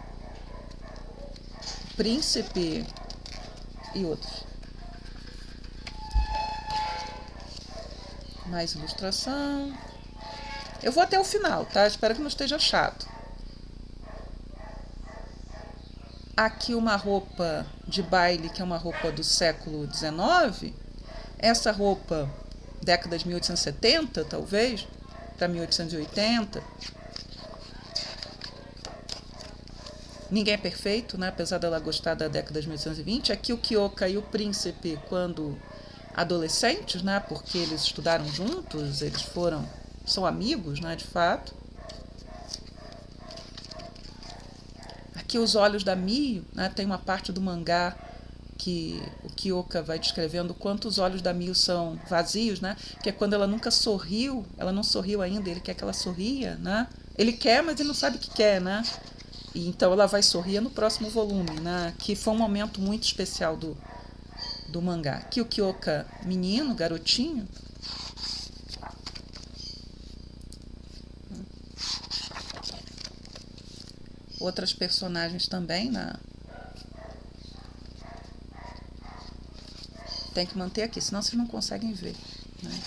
O príncipe e outros. Mais ilustração. Eu vou até o final, tá? Espero que não esteja chato. Aqui uma roupa de baile, que é uma roupa do século XIX. Essa roupa, década de 1870, talvez, para 1880. Ninguém é perfeito, né? Apesar dela gostar da década de 1820. Aqui o Kyoka e o príncipe, quando adolescentes, né? Porque eles estudaram juntos, eles são amigos, né? De fato. Aqui os olhos da Mio, né? Tem uma parte do mangá que o Kyoka vai descrevendo quanto os olhos da Mio são vazios, né? Que é quando ela nunca sorriu, ela não sorriu ainda, ele quer que ela sorria, né? Ele quer, mas ele não sabe o que quer, né? E então ela vai sorrir no próximo volume, né? Que foi um momento muito especial do mangá. Aqui o Kyoka, menino, garotinho. Outras personagens também, né? Tem que manter aqui, senão vocês não conseguem ver, né?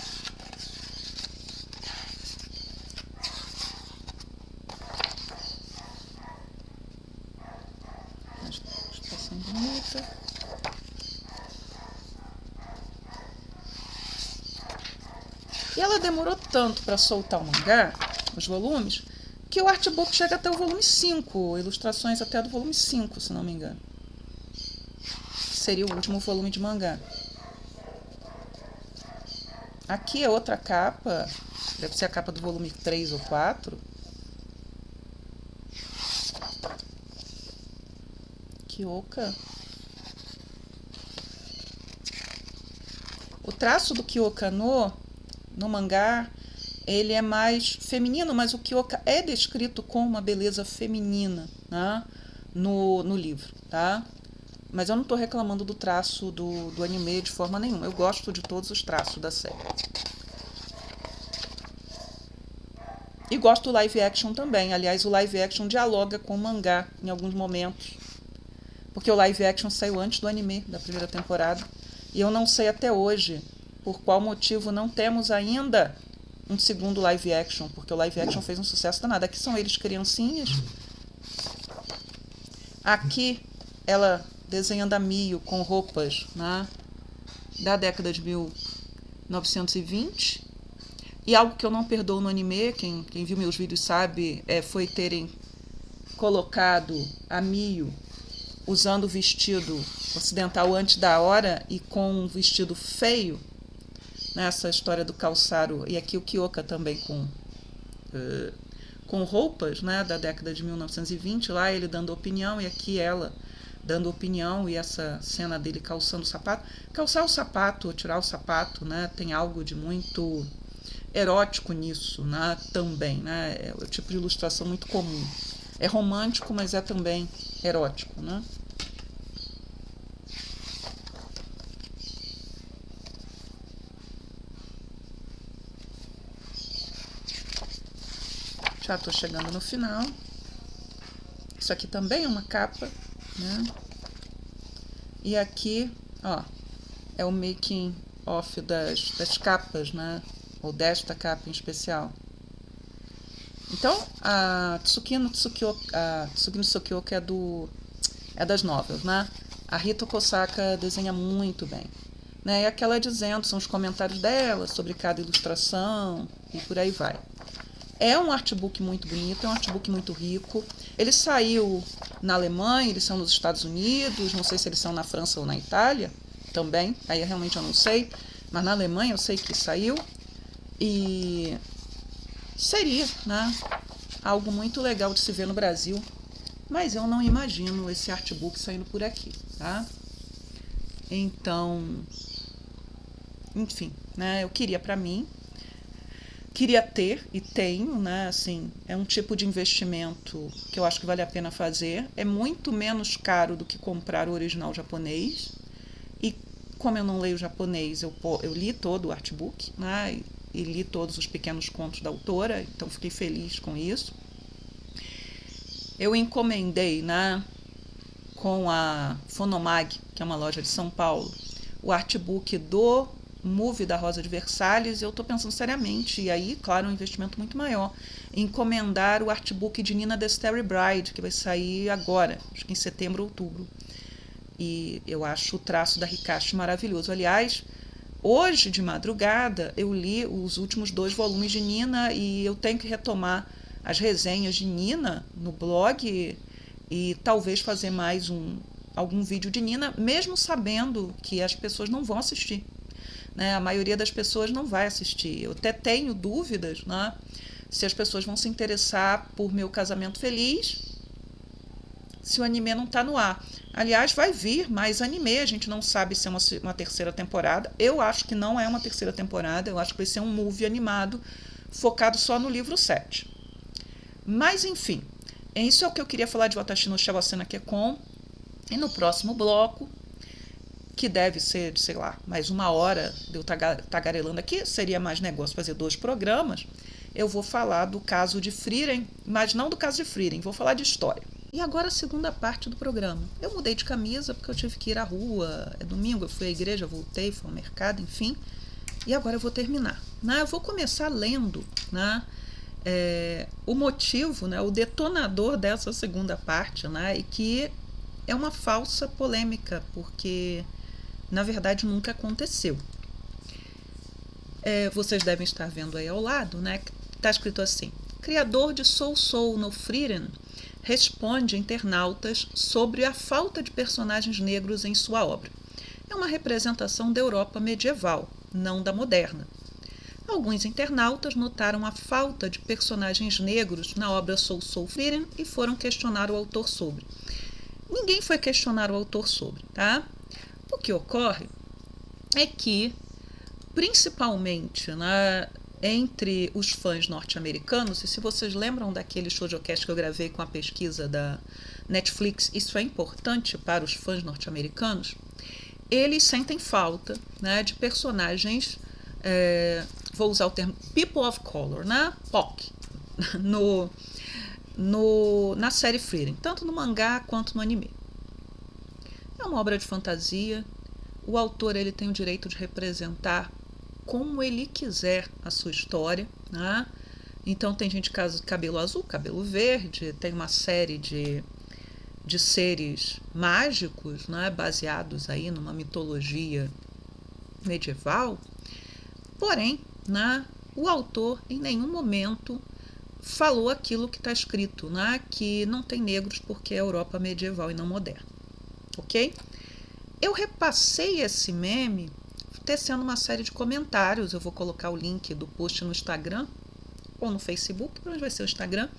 Expressão bonita. E ela demorou tanto para soltar o mangá, os volumes, que o artbook chega até o volume 5, ilustrações até do volume 5, se não me engano. Seria o último volume de mangá. Aqui é outra capa, deve ser a capa do volume 3 ou 4. Kyoka. O traço do Kyoka no mangá, ele é mais feminino, mas o Kyoka é descrito com uma beleza feminina, né? no livro, tá? Mas eu não estou reclamando do traço do anime de forma nenhuma. Eu gosto de todos os traços da série. E gosto do live action também. Aliás, o live action dialoga com o mangá em alguns momentos. Porque o live action saiu antes do anime, da primeira temporada. E eu não sei até hoje por qual motivo não temos ainda um segundo live action, porque o live action fez um sucesso danado. Aqui são eles criancinhas. Aqui ela desenhando a Mio com roupas, né, da década de 1920. E algo que eu não perdoo no anime, quem viu meus vídeos sabe, foi terem colocado a Mio usando o vestido ocidental antes da hora e com um vestido feio, nessa história do calçaro, e aqui o Kyoka também com roupas, né, da década de 1920, lá ele dando opinião e aqui ela dando opinião, e essa cena dele calçando o sapato. Calçar o sapato ou tirar o sapato, né, tem algo de muito erótico nisso, né, também, né, é o tipo de ilustração muito comum. É romântico, mas é também erótico, né? Já estou chegando no final. Isso aqui também é uma capa, né? E aqui, ó, é o making of das capas, né? Ou desta capa em especial. Então, a Tsukino Tsukioka é das novelas, né? A Rita Kosaka desenha muito bem. Né? E aquela dizendo, são os comentários dela sobre cada ilustração e por aí vai. É um artbook muito bonito, é um artbook muito rico. Ele saiu na Alemanha, eles são nos Estados Unidos, não sei se eles são na França ou na Itália também, aí realmente eu não sei, mas na Alemanha eu sei que saiu. E seria, né, algo muito legal de se ver no Brasil, mas eu não imagino esse artbook saindo por aqui, tá? Então, enfim, né, eu queria para mim, queria ter e tenho, né, assim, é um tipo de investimento que eu acho que vale a pena fazer, é muito menos caro do que comprar o original japonês, e como eu não leio japonês, eu li todo o artbook, né, e li todos os pequenos contos da autora, então fiquei feliz com isso. Eu encomendei, né, com a Fonomag, que é uma loja de São Paulo, o artbook do Movie da Rosa de Versalhes, e eu estou pensando seriamente, e aí, claro, um investimento muito maior, em encomendar o artbook de Nina the Starry Bride, que vai sair agora, acho que em setembro ou outubro. E eu acho o traço da Hikashi maravilhoso. Aliás, hoje de madrugada eu li os últimos 2 volumes de Nina e eu tenho que retomar as resenhas de Nina no blog e talvez fazer mais algum vídeo de Nina, mesmo sabendo que as pessoas não vão assistir. Né? A maioria das pessoas não vai assistir. Eu até tenho dúvidas, né, se as pessoas vão se interessar por Meu Casamento Feliz se o anime não está no ar. Aliás, vai vir mais anime, a gente não sabe se é uma terceira temporada. Eu acho que não é uma terceira temporada, eu acho que vai ser um movie animado focado só no livro 7. Mas, enfim, isso é o que eu queria falar de Watashi no Shawase na Kekkon. E no próximo bloco, que deve ser, sei lá, mais 1 hora de eu tagarelando aqui, seria mais negócio fazer 2 programas, eu vou falar do caso de Frieren, mas não do caso de Frieren, vou falar de história. E agora a segunda parte do programa. Eu mudei de camisa porque eu tive que ir à rua, é domingo, eu fui à igreja, voltei, fui ao mercado, enfim, e agora eu vou terminar. Né? Eu vou começar lendo, né, o motivo, né, o detonador dessa segunda parte, né, e que é uma falsa polêmica, porque na verdade nunca aconteceu. Vocês devem estar vendo aí ao lado, né, que está escrito assim: criador de Soul Soul no Frieren responde a internautas sobre a falta de personagens negros em sua obra. É uma representação da Europa medieval, não da moderna. Alguns internautas notaram a falta de personagens negros na obra Soul Soul Frieren e foram questionar o autor sobre. Ninguém foi questionar o autor sobre, tá? O que ocorre é que, principalmente, né, entre os fãs norte-americanos, e se vocês lembram daquele showcast que eu gravei com a pesquisa da Netflix, isso é importante para os fãs norte-americanos, eles sentem falta, né, de personagens, vou usar o termo people of color, né, POC, na série Frieren, tanto no mangá quanto no anime. É uma obra de fantasia, o autor ele tem o direito de representar como ele quiser a sua história, né? Então tem gente de cabelo azul, cabelo verde, tem uma série de seres mágicos, né, baseados aí numa mitologia medieval. Porém, né, o autor em nenhum momento falou aquilo que está escrito, né, que não tem negros porque é Europa medieval e não moderna. Ok? Eu repassei esse meme tecendo uma série de comentários. Eu vou colocar o link do post no Instagram ou no Facebook, para onde vai ser o Instagram,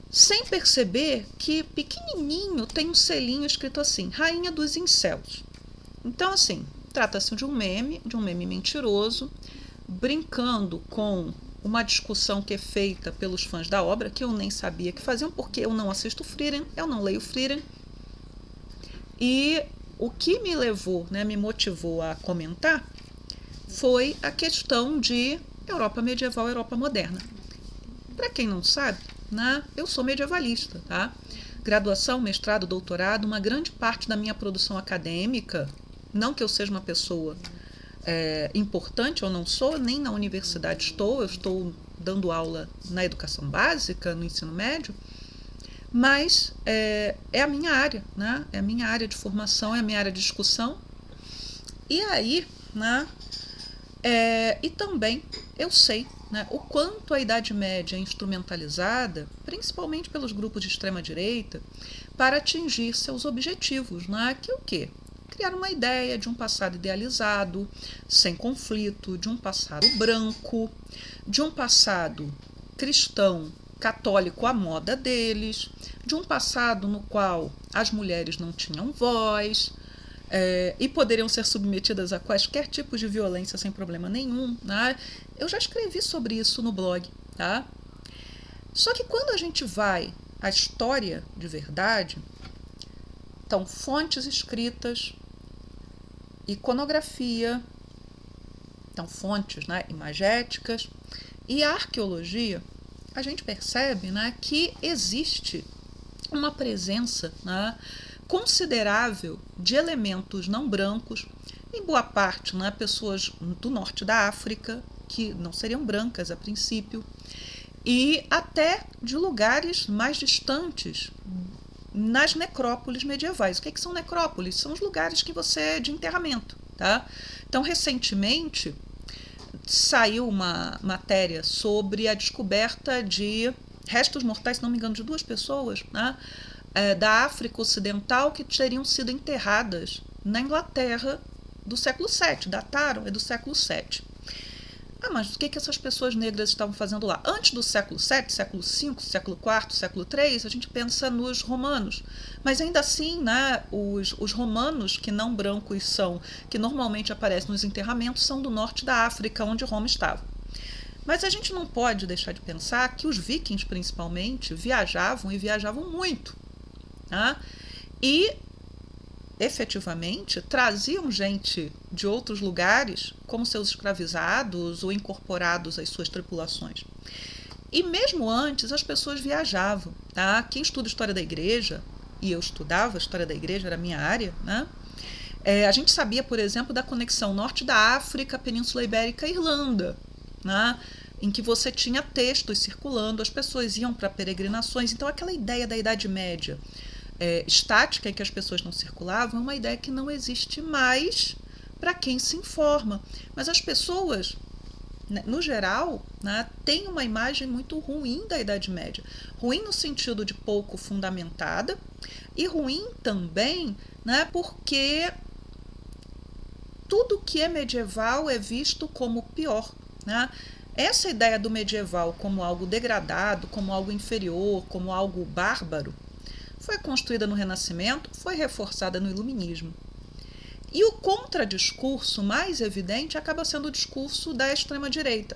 sem perceber que pequenininho tem um selinho escrito assim, Rainha dos Incels. Então, assim, trata-se de um meme mentiroso, brincando com uma discussão que é feita pelos fãs da obra, que eu nem sabia que faziam, porque eu não assisto Frieren, eu não leio Frieren. E o que me levou, né, me motivou a comentar, foi a questão de Europa medieval, Europa moderna. Para quem não sabe, né, eu sou medievalista, tá? Graduação, mestrado, doutorado, uma grande parte da minha produção acadêmica, não que eu seja uma pessoa importante, eu não sou, nem na universidade estou, eu estou dando aula na educação básica, no ensino médio, mas é a minha área, né? É a minha área de formação, é a minha área de discussão. E aí, né? E também eu sei, né, o quanto a Idade Média é instrumentalizada, principalmente pelos grupos de extrema-direita, para atingir seus objetivos, né, que é o quê? Criar uma ideia de um passado idealizado, sem conflito, de um passado branco, de um passado cristão, católico à moda deles, de um passado no qual as mulheres não tinham voz, e poderiam ser submetidas a quaisquer tipos de violência sem problema nenhum, né? Eu já escrevi sobre isso no blog, tá? Só que quando a gente vai à história de verdade, então fontes escritas, iconografia, então fontes, né, imagéticas, e a arqueologia, a gente percebe, né, que existe uma presença, né, considerável de elementos não brancos, em boa parte, né, pessoas do norte da África, que não seriam brancas a princípio, e até de lugares mais distantes, nas necrópoles medievais. O que são necrópoles? São os lugares que você de enterramento, tá? Então, recentemente, saiu uma matéria sobre a descoberta de restos mortais, se não me engano, de 2 pessoas, né, da África Ocidental, que teriam sido enterradas na Inglaterra do século VII, dataram, é do século VII. Mas o que essas pessoas negras estavam fazendo lá? Antes do século VII, século V, século IV, século III, a gente pensa nos romanos. Mas ainda assim, né, os romanos que não brancos são, que normalmente aparecem nos enterramentos, são do norte da África, onde Roma estava. Mas a gente não pode deixar de pensar que os vikings, principalmente, viajavam e viajavam muito. Tá? E efetivamente traziam gente de outros lugares como seus escravizados ou incorporados às suas tripulações. E mesmo antes as pessoas viajavam. Tá? Quem estuda história da igreja, e eu estudava história da igreja, era a minha área, né? A gente sabia, por exemplo, da conexão norte da África, Península Ibérica e Irlanda, né? Em que você tinha textos circulando, as pessoas iam para peregrinações. Então aquela ideia da Idade Média estática, em que as pessoas não circulavam, é uma ideia que não existe mais para quem se informa. Mas as pessoas, né, no geral, né, têm uma imagem muito ruim da Idade Média. Ruim no sentido de pouco fundamentada e ruim também, né, porque tudo que é medieval é visto como pior. Né? Essa ideia do medieval como algo degradado, como algo inferior, como algo bárbaro, foi construída no Renascimento, foi reforçada no Iluminismo. E o contradiscurso mais evidente acaba sendo o discurso da extrema-direita,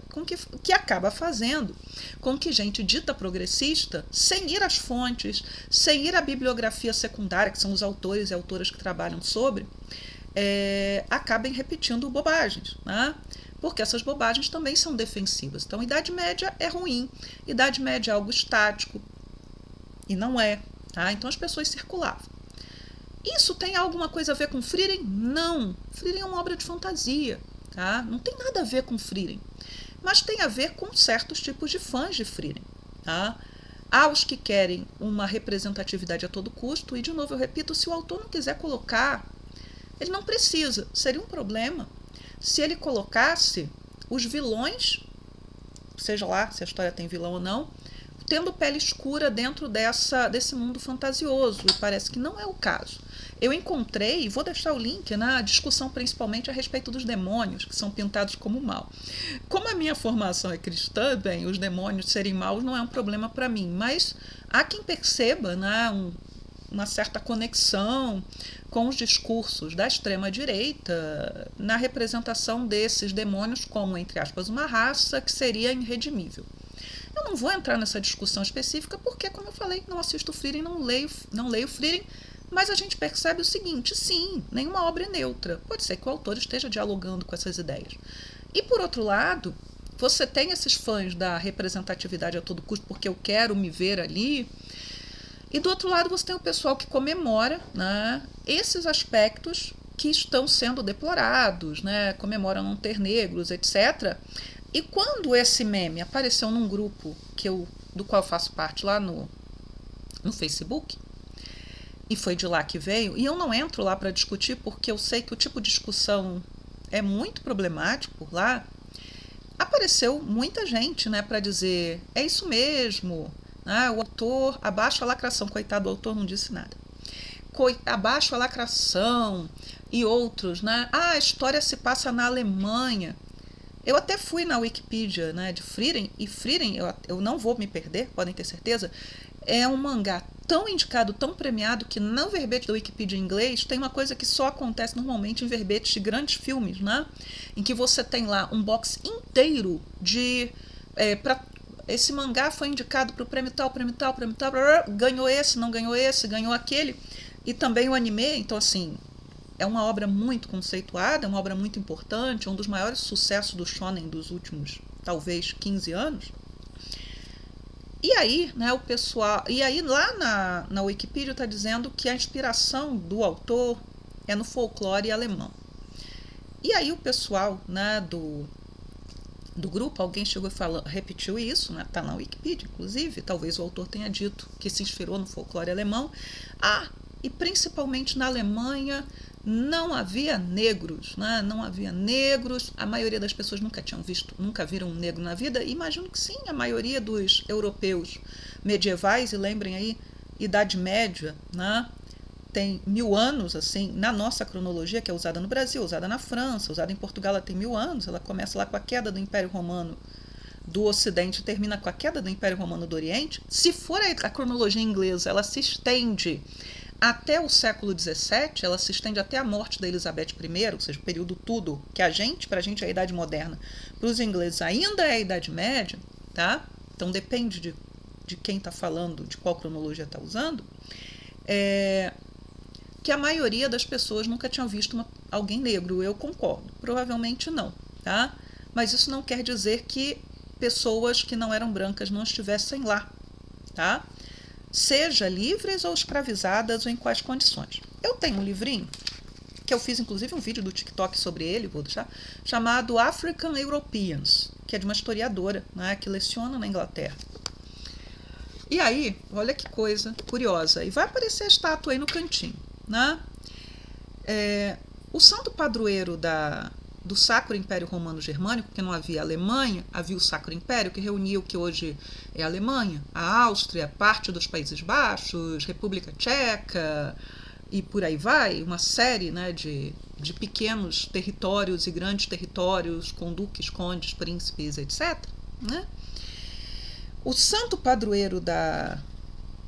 que acaba fazendo com que gente dita progressista, sem ir às fontes, sem ir à bibliografia secundária, que são os autores e autoras que trabalham sobre, acabem repetindo bobagens, né? Porque essas bobagens também são defensivas. Então, Idade Média é ruim, Idade Média é algo estático, e não é. Tá? Então as pessoas circulavam. Isso tem alguma coisa a ver com Frieren? Não. Frieren é uma obra de fantasia. Tá? Não tem nada a ver com Frieren. mas tem a ver com certos tipos de fãs de Frieren. Tá? Há os que querem uma representatividade a todo custo, e de novo eu repito, se o autor não quiser colocar, ele não precisa, seria um problema se ele colocasse os vilões, seja lá se a história tem vilão ou não, tendo pele escura dentro desse mundo fantasioso, e parece que não é o caso. Eu encontrei, vou deixar o link na discussão principalmente a respeito dos demônios, que são pintados como mal. Como a minha formação é cristã, bem, os demônios serem maus não é um problema para mim, mas há quem perceba, né, uma certa conexão com os discursos da extrema-direita na representação desses demônios como, entre aspas, uma raça que seria irredimível. Eu não vou entrar nessa discussão específica porque, como eu falei, não assisto Frieren, não leio Frieren, mas a gente percebe o seguinte, sim, nenhuma obra é neutra. Pode ser que o autor esteja dialogando com essas ideias. E, por outro lado, você tem esses fãs da representatividade a todo custo porque eu quero me ver ali. E do outro lado você tem o pessoal que comemora, né, esses aspectos que estão sendo deplorados, né, comemora não ter negros, etc. E quando esse meme apareceu num grupo do qual eu faço parte lá no Facebook, e foi de lá que veio, e eu não entro lá para discutir porque eu sei que o tipo de discussão é muito problemático por lá, apareceu muita gente, né, para dizer, é isso mesmo, o autor, abaixo a lacração, coitado, o autor não disse nada. Abaixo a lacração, e outros, né? A história se passa na Alemanha. Eu até fui na Wikipedia, né, de Frieren, e Frieren, eu não vou me perder, podem ter certeza, é um mangá tão indicado, tão premiado, que no verbete da Wikipedia em inglês tem uma coisa que só acontece normalmente em verbetes de grandes filmes, né? Em que você tem lá um box inteiro de... esse mangá foi indicado para o prêmio tal, ganhou esse, não ganhou esse, ganhou aquele, e também o anime. Então, assim, é uma obra muito conceituada, é uma obra muito importante, um dos maiores sucessos do shonen dos últimos, talvez, 15 anos. E aí, né, o pessoal... E aí, lá na Wikipedia está dizendo que a inspiração do autor é no folclore alemão. E aí o pessoal, né, do grupo, alguém chegou e repetiu isso, né, tá na Wikipedia, inclusive, talvez o autor tenha dito que se inspirou no folclore alemão. E principalmente na Alemanha não havia negros, né? Não havia negros, a maioria das pessoas nunca viram um negro na vida, e imagino que sim, a maioria dos europeus medievais, e lembrem aí, Idade Média, né? Tem 1000 anos, assim, na nossa cronologia, que é usada no Brasil, usada na França, usada em Portugal, ela tem 1000 anos, ela começa lá com a queda do Império Romano do Ocidente e termina com a queda do Império Romano do Oriente. Se for a cronologia inglesa, ela se estende até o século XVII, ela se estende até a morte da Elizabeth I, ou seja, o período tudo que para a gente é a Idade Moderna, para os ingleses ainda é a Idade Média, tá? Então depende de quem está falando, de qual cronologia está usando, que a maioria das pessoas nunca tinham visto alguém negro. Eu concordo, provavelmente não, tá? Mas isso não quer dizer que pessoas que não eram brancas não estivessem lá, tá? Seja livres ou escravizadas ou em quais condições. Eu tenho um livrinho, que eu fiz inclusive um vídeo do TikTok sobre ele, vou deixar, chamado African Europeans, que é de uma historiadora, né, que leciona na Inglaterra. E aí, olha que coisa curiosa, e vai aparecer a estátua aí no cantinho, né? O santo padroeiro do Sacro Império Romano Germânico, porque não havia Alemanha, havia o Sacro Império, que reunia o que hoje é a Alemanha, a Áustria, parte dos Países Baixos, República Tcheca, e por aí vai, uma série, né, de pequenos territórios e grandes territórios, com duques, condes, príncipes, etc. Né? O santo padroeiro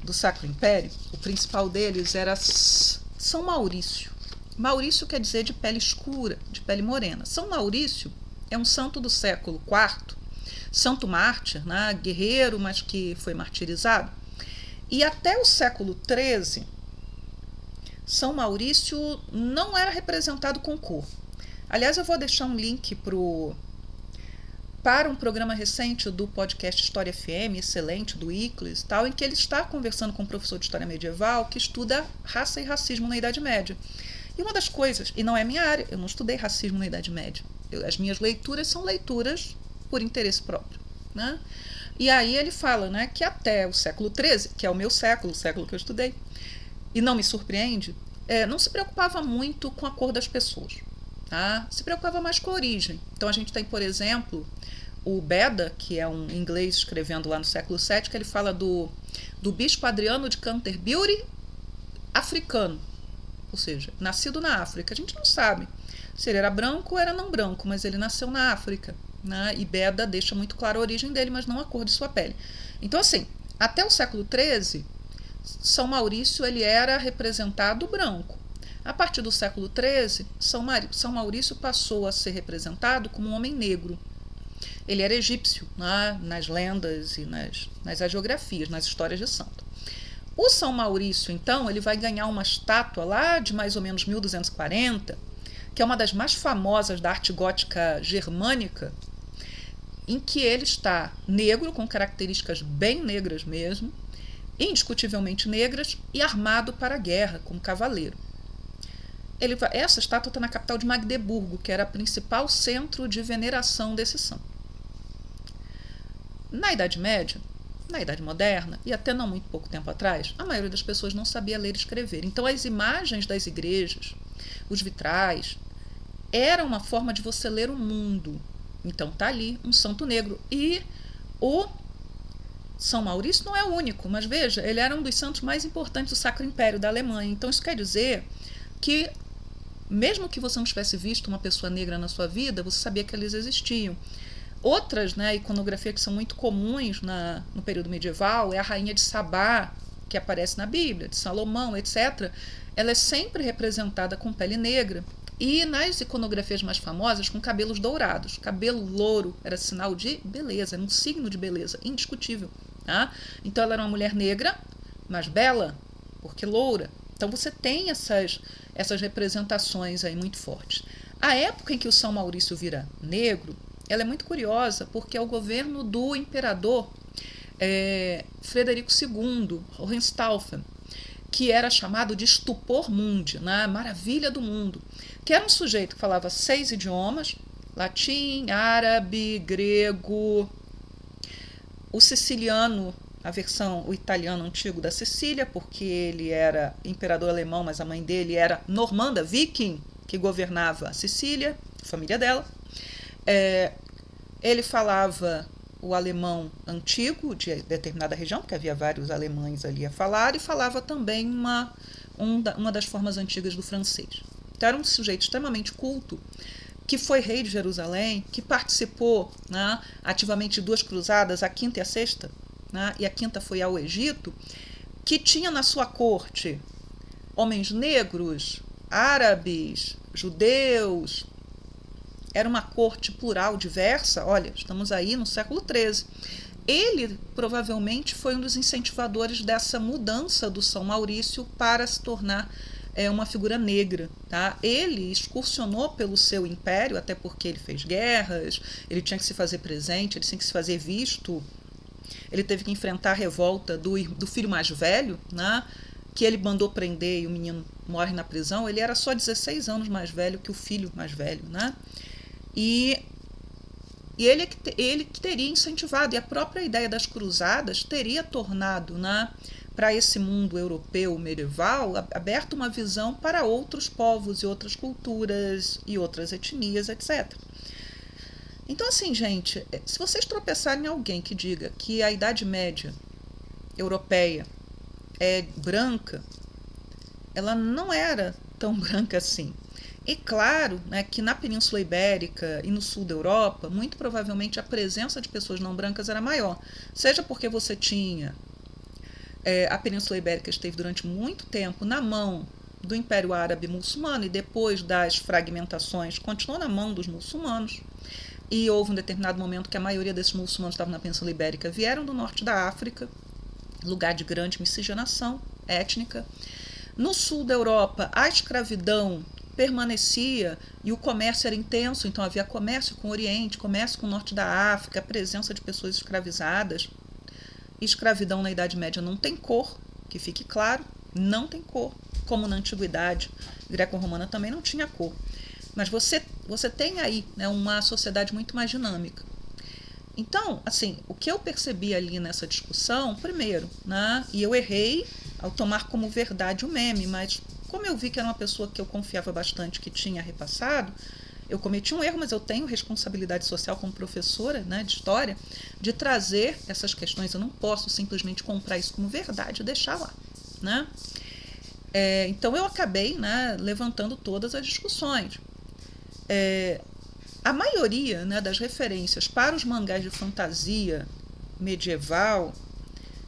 do Sacro Império, o principal deles era São Maurício. Maurício quer dizer de pele escura, de pele morena. São Maurício é um santo do século IV, santo mártir, né, guerreiro, mas que foi martirizado. E até o século XIII, São Maurício não era representado com cor. Aliás, eu vou deixar um link para um programa recente do podcast História FM, excelente, do Icles, tal, em que ele está conversando com um professor de História Medieval que estuda raça e racismo na Idade Média. E uma das coisas, e não é minha área, eu não estudei racismo na Idade Média. As minhas leituras são leituras por interesse próprio, né? E aí ele fala, né, que até o século XIII, que é o meu século, o século que eu estudei, e não me surpreende, não se preocupava muito com a cor das pessoas. Tá? Se preocupava mais com a origem. Então a gente tem, por exemplo, o Beda, que é um inglês escrevendo lá no século VII, que ele fala do bispo Adriano de Canterbury africano, ou seja, nascido na África. A gente não sabe se ele era branco ou era não branco, mas ele nasceu na África. Né? E Beda deixa muito claro a origem dele, mas não a cor de sua pele. Então, assim, até o século XIII, São Maurício ele era representado branco. A partir do século XIII, São Maurício passou a ser representado como um homem negro. Ele era egípcio, né, nas lendas e nas hagiografias, nas histórias de santo. O São Maurício, então, ele vai ganhar uma estátua lá de mais ou menos 1240, que é uma das mais famosas da arte gótica germânica, em que ele está negro, com características bem negras mesmo, indiscutivelmente negras, e armado para a guerra, como cavaleiro. Essa estátua está na capital de Magdeburgo, que era o principal centro de veneração desse santo. Na Idade Média, na Idade Moderna, e até não muito pouco tempo atrás, a maioria das pessoas não sabia ler e escrever. Então as imagens das igrejas, os vitrais, eram uma forma de você ler o mundo. Então tá ali um santo negro. E o São Maurício não é o único, mas veja, ele era um dos santos mais importantes do Sacro Império da Alemanha. Então isso quer dizer que mesmo que você não tivesse visto uma pessoa negra na sua vida, você sabia que eles existiam. Outras, né, iconografias que são muito comuns no período medieval é a rainha de Sabá, que aparece na Bíblia, de Salomão, etc. Ela é sempre representada com pele negra e nas iconografias mais famosas com cabelos dourados. Cabelo louro era sinal de beleza, era um signo de beleza, indiscutível. Tá? Então ela era uma mulher negra, mas bela, porque loura. Então você tem essas representações aí muito fortes. A época em que o São Maurício vira negro, ela é muito curiosa, porque é o governo do imperador Frederico II, Hohenstaufen, que era chamado de Stupor Mundi, né? Maravilha do mundo, que era um sujeito que falava 6 idiomas, latim, árabe, grego, o siciliano, o italiano antigo da Sicília, porque ele era imperador alemão, mas a mãe dele era normanda, viking, que governava a Sicília, a família dela. Ele falava o alemão antigo de determinada região, porque havia vários alemães ali a falar, e falava também uma das formas antigas do francês. Então era um sujeito extremamente culto, que foi rei de Jerusalém, que participou, né, ativamente de 2 cruzadas, a quinta e a sexta, né, e a quinta foi ao Egito, que tinha na sua corte homens negros, árabes, judeus. Era uma corte plural, diversa. Olha, estamos aí no século XIII. Ele provavelmente foi um dos incentivadores dessa mudança do São Maurício para se tornar uma figura negra. Tá? Ele excursionou pelo seu império, até porque ele fez guerras, ele tinha que se fazer presente, ele tinha que se fazer visto. Ele teve que enfrentar a revolta do filho mais velho, né? Que ele mandou prender e o menino morre na prisão. Ele era só 16 anos mais velho que o filho mais velho, né? E ele que teria incentivado, e a própria ideia das cruzadas teria tornado, né, para esse mundo europeu medieval, aberto uma visão para outros povos e outras culturas e outras etnias, etc. Então, assim, gente, se vocês tropeçarem em alguém que diga que a Idade Média europeia é branca, ela não era tão branca assim. E claro, né, que na Península Ibérica e no sul da Europa, muito provavelmente a presença de pessoas não brancas era maior. Seja porque você tinha... a Península Ibérica esteve durante muito tempo na mão do Império Árabe muçulmano e depois das fragmentações continuou na mão dos muçulmanos. E houve um determinado momento que a maioria desses muçulmanos que estavam na Península Ibérica vieram do norte da África, lugar de grande miscigenação étnica. No sul da Europa, a escravidão permanecia e o comércio era intenso, então havia comércio com o Oriente, comércio com o norte da África, a presença de pessoas escravizadas. Escravidão na Idade Média não tem cor, que fique claro, não tem cor, como na Antiguidade greco-romana também não tinha cor. Mas você tem aí, né, uma sociedade muito mais dinâmica. Então, assim, o que eu percebi ali nessa discussão, primeiro, né, e eu errei ao tomar como verdade o meme, mas como eu vi que era uma pessoa que eu confiava bastante que tinha repassado, eu cometi um erro, mas eu tenho responsabilidade social como professora, né, de história, de trazer essas questões. Eu não posso simplesmente comprar isso como verdade e deixar lá, né? Então eu acabei, né, levantando todas as discussões. A maioria, né, das referências para os mangás de fantasia medieval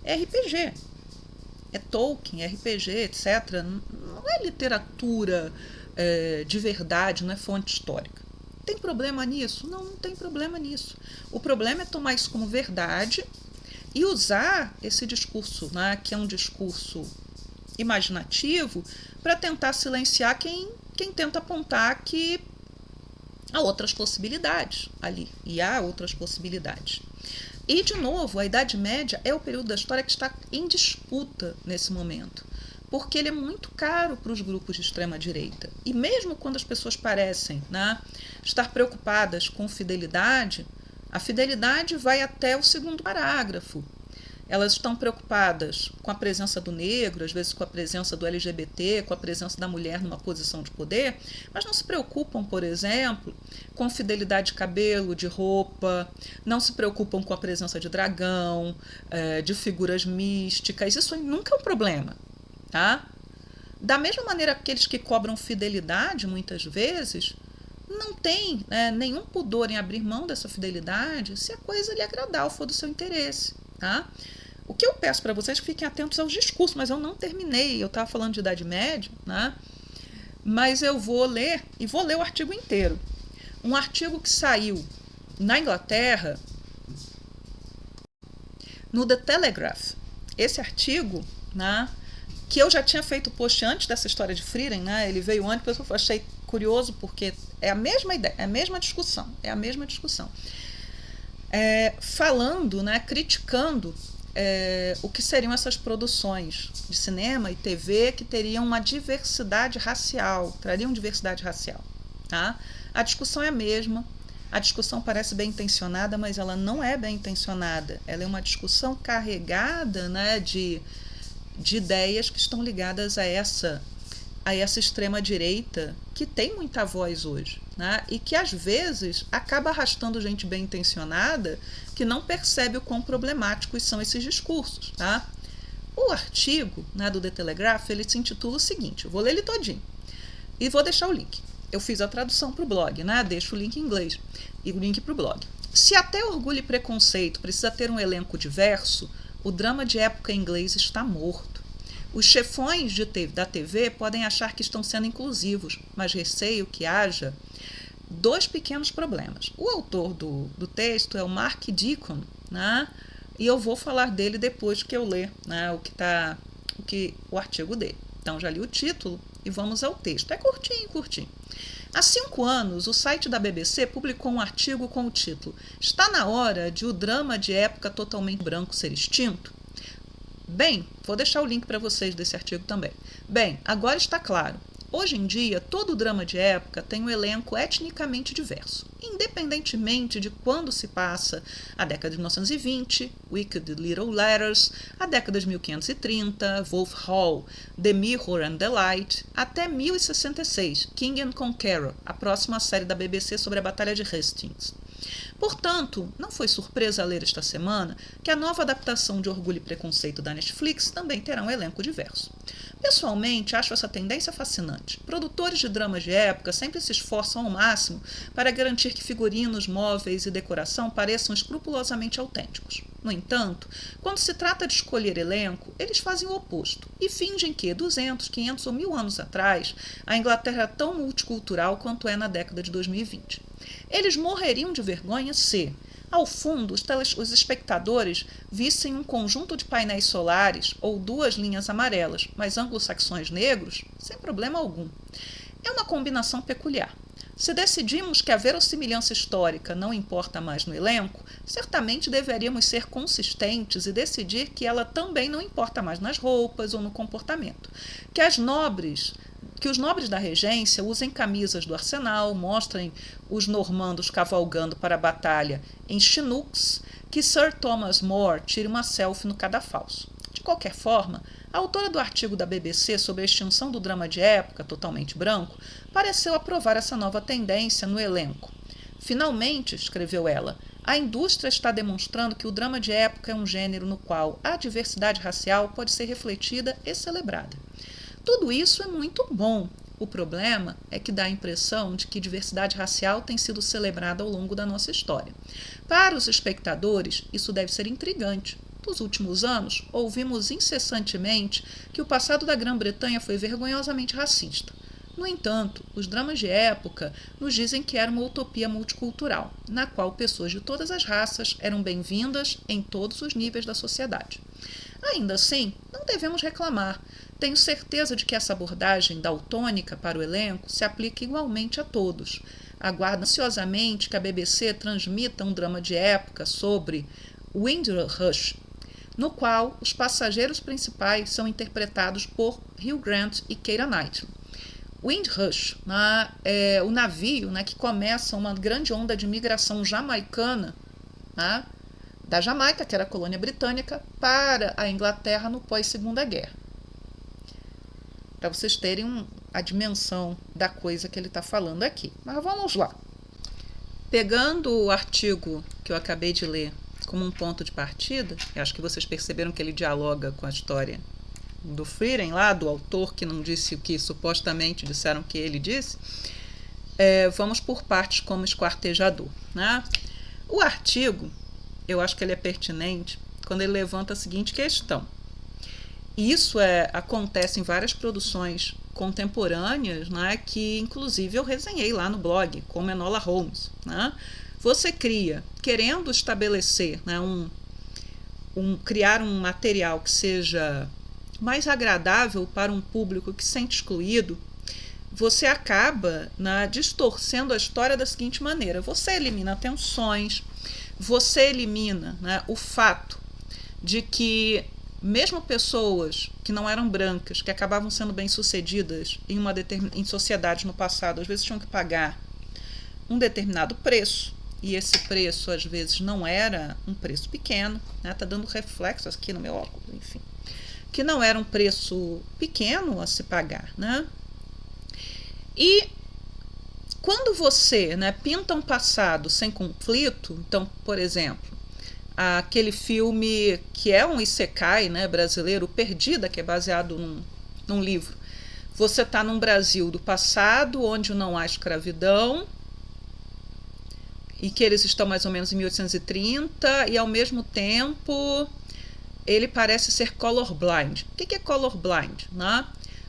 é RPG. É Tolkien, RPG, etc. Não é literatura de verdade, não é fonte histórica. Tem problema nisso? Não, não tem problema nisso. O problema é tomar isso como verdade e usar esse discurso, né, que é um discurso imaginativo, para tentar silenciar quem tenta apontar que há outras possibilidades ali. E há outras possibilidades. E, de novo, a Idade Média é o período da história que está em disputa nesse momento, porque ele é muito caro para os grupos de extrema-direita. E mesmo quando as pessoas parecem, né, estar preocupadas com fidelidade, a fidelidade vai até o segundo parágrafo. Elas estão preocupadas com a presença do negro, às vezes com a presença do LGBT, com a presença da mulher numa posição de poder, mas não se preocupam, por exemplo, com fidelidade de cabelo, de roupa, não se preocupam com a presença de dragão, de figuras místicas. Isso nunca é um problema, tá? Da mesma maneira, aqueles que cobram fidelidade, muitas vezes, não têm nenhum pudor em abrir mão dessa fidelidade se a coisa lhe agradar ou for do seu interesse, tá? O que eu peço para vocês é que fiquem atentos aos discursos, mas eu não terminei. Eu estava falando de Idade Média, né? Mas eu vou ler, e vou ler o artigo inteiro. Um artigo que saiu na Inglaterra, no The Telegraph. Esse artigo, né, que eu já tinha feito post antes dessa história de Frieren, né? Ele veio antes, eu achei curioso porque é a mesma ideia, é a mesma discussão, falando, né, criticando o que seriam essas produções de cinema e TV que teriam uma diversidade racial, trariam diversidade racial. Tá? A discussão é a mesma, a discussão parece bem intencionada, mas ela não é bem intencionada. Ela é uma discussão carregada, né, de ideias que estão ligadas a essa extrema-direita que tem muita voz hoje, né? E que às vezes acaba arrastando gente bem intencionada que não percebe o quão problemáticos são esses discursos. Tá? O artigo, né, do The Telegraph, ele se intitula o seguinte, eu vou ler ele todinho e vou deixar o link. Eu fiz a tradução para o blog, né? Deixo o link em inglês e o link para o blog. Se até Orgulho e Preconceito precisa ter um elenco diverso, o drama de época em inglês está morto. Os chefões da TV podem achar que estão sendo inclusivos, mas receio que haja dois pequenos problemas. O autor do texto é o Mark Deacon, né? E eu vou falar dele depois que eu ler, né, o artigo dele. Então, já li o título e vamos ao texto. É curtinho. Há 5 anos, o site da BBC publicou um artigo com o título "Está na hora de o drama de época totalmente branco ser extinto?" Bem, vou deixar o link para vocês desse artigo também. Bem, agora está claro. Hoje em dia, todo drama de época tem um elenco etnicamente diverso, independentemente de quando se passa a década de 1920, Wicked Little Letters, a década de 1530, Wolf Hall, The Mirror and the Light, até 1066, King and Conqueror, a próxima série da BBC sobre a Batalha de Hastings. Portanto, não foi surpresa ler esta semana que a nova adaptação de Orgulho e Preconceito da Netflix também terá um elenco diverso. Pessoalmente, acho essa tendência fascinante. Produtores de dramas de época sempre se esforçam ao máximo para garantir que figurinos, móveis e decoração pareçam escrupulosamente autênticos. No entanto, quando se trata de escolher elenco, eles fazem o oposto e fingem que, 200, 500 ou 1000 anos atrás, a Inglaterra é tão multicultural quanto é na década de 2020. Eles morreriam de vergonha se, ao fundo, os espectadores vissem um conjunto de painéis solares ou 2 linhas amarelas, mas anglo-saxões negros, sem problema algum. É uma combinação peculiar. Se decidimos que a verossimilhança histórica não importa mais no elenco, certamente deveríamos ser consistentes e decidir que ela também não importa mais nas roupas ou no comportamento. Que os nobres da regência usem camisas do arsenal, mostrem os normandos cavalgando para a batalha em chinooks, que Sir Thomas More tire uma selfie no cadafalso. De qualquer forma, a autora do artigo da BBC sobre a extinção do drama de época, totalmente branco, pareceu aprovar essa nova tendência no elenco. Finalmente, escreveu ela, a indústria está demonstrando que o drama de época é um gênero no qual a diversidade racial pode ser refletida e celebrada. Tudo isso é muito bom. O problema é que dá a impressão de que diversidade racial tem sido celebrada ao longo da nossa história. Para os espectadores, isso deve ser intrigante. Nos últimos anos, ouvimos incessantemente que o passado da Grã-Bretanha foi vergonhosamente racista. No entanto, os dramas de época nos dizem que era uma utopia multicultural, na qual pessoas de todas as raças eram bem-vindas em todos os níveis da sociedade. Ainda assim, não devemos reclamar. Tenho certeza de que essa abordagem daltônica para o elenco se aplica igualmente a todos. Aguardo ansiosamente que a BBC transmita um drama de época sobre Windrush, no qual os passageiros principais são interpretados por Hugh Grant e Keira Knightley. Windrush é o navio que começa uma grande onda de migração jamaicana da Jamaica, que era a colônia britânica, para a Inglaterra no pós-Segunda Guerra. Para vocês terem a dimensão da coisa que ele está falando aqui. Mas vamos lá. Pegando o artigo que eu acabei de ler como um ponto de partida, eu acho que vocês perceberam que ele dialoga com a história do Frieren, lá do autor que não disse o que supostamente disseram que ele disse. Vamos por partes como esquartejador. O artigo, eu acho que ele é pertinente quando ele levanta a seguinte questão. Isso acontece em várias produções contemporâneas, que inclusive eu resenhei lá no blog, como Enola Holmes. Você cria, querendo estabelecer, criar um material que seja mais agradável para um público que se sente excluído, você acaba distorcendo a história da seguinte maneira. Você elimina tensões, você elimina o fato de que mesmo pessoas que não eram brancas, que acabavam sendo bem-sucedidas em sociedades no passado, às vezes tinham que pagar um determinado preço, e esse preço às vezes não era um preço pequeno, tá dando reflexo aqui no meu óculos, enfim, que não era um preço pequeno a se pagar, E quando você pinta um passado sem conflito, então, por exemplo, aquele filme que é um isekai brasileiro, Perdida, que é baseado num livro. Você está num Brasil do passado, onde não há escravidão, e que eles estão mais ou menos em 1830, e ao mesmo tempo ele parece ser colorblind. O que é colorblind?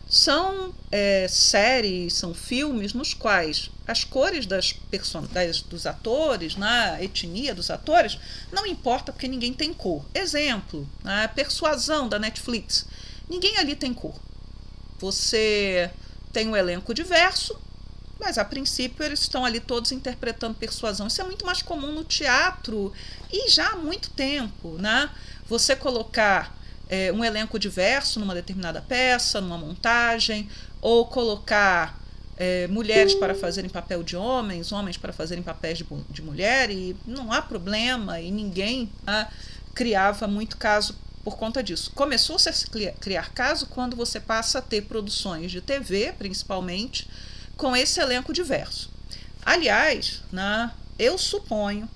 São séries, são filmes nos quais as cores dos atores, a etnia dos atores, não importa porque ninguém tem cor. Exemplo, a Persuasão da Netflix. Ninguém ali tem cor. Você tem um elenco diverso, mas a princípio eles estão ali todos interpretando Persuasão. Isso é muito mais comum no teatro e já há muito tempo. Você colocar um elenco diverso numa determinada peça, numa montagem, ou colocar mulheres para fazerem papel de homens para fazerem papéis de mulher, e não há problema, e ninguém criava muito caso por conta disso. Começou-se a se criar caso quando você passa a ter produções de TV, principalmente, com esse elenco diverso. Aliás, eu suponho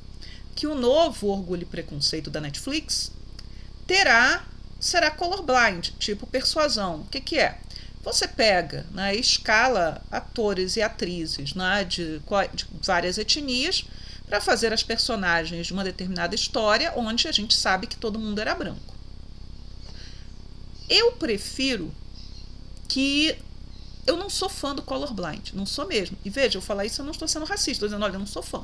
que o novo Orgulho e Preconceito da Netflix será colorblind, tipo Persuasão. O que é? Você pega, escala atores e atrizes de várias etnias para fazer as personagens de uma determinada história onde a gente sabe que todo mundo era branco. Eu prefiro que... Eu não sou fã do colorblind, não sou mesmo. E veja, eu falar isso, eu não estou sendo racista, estou dizendo, olha, eu não sou fã.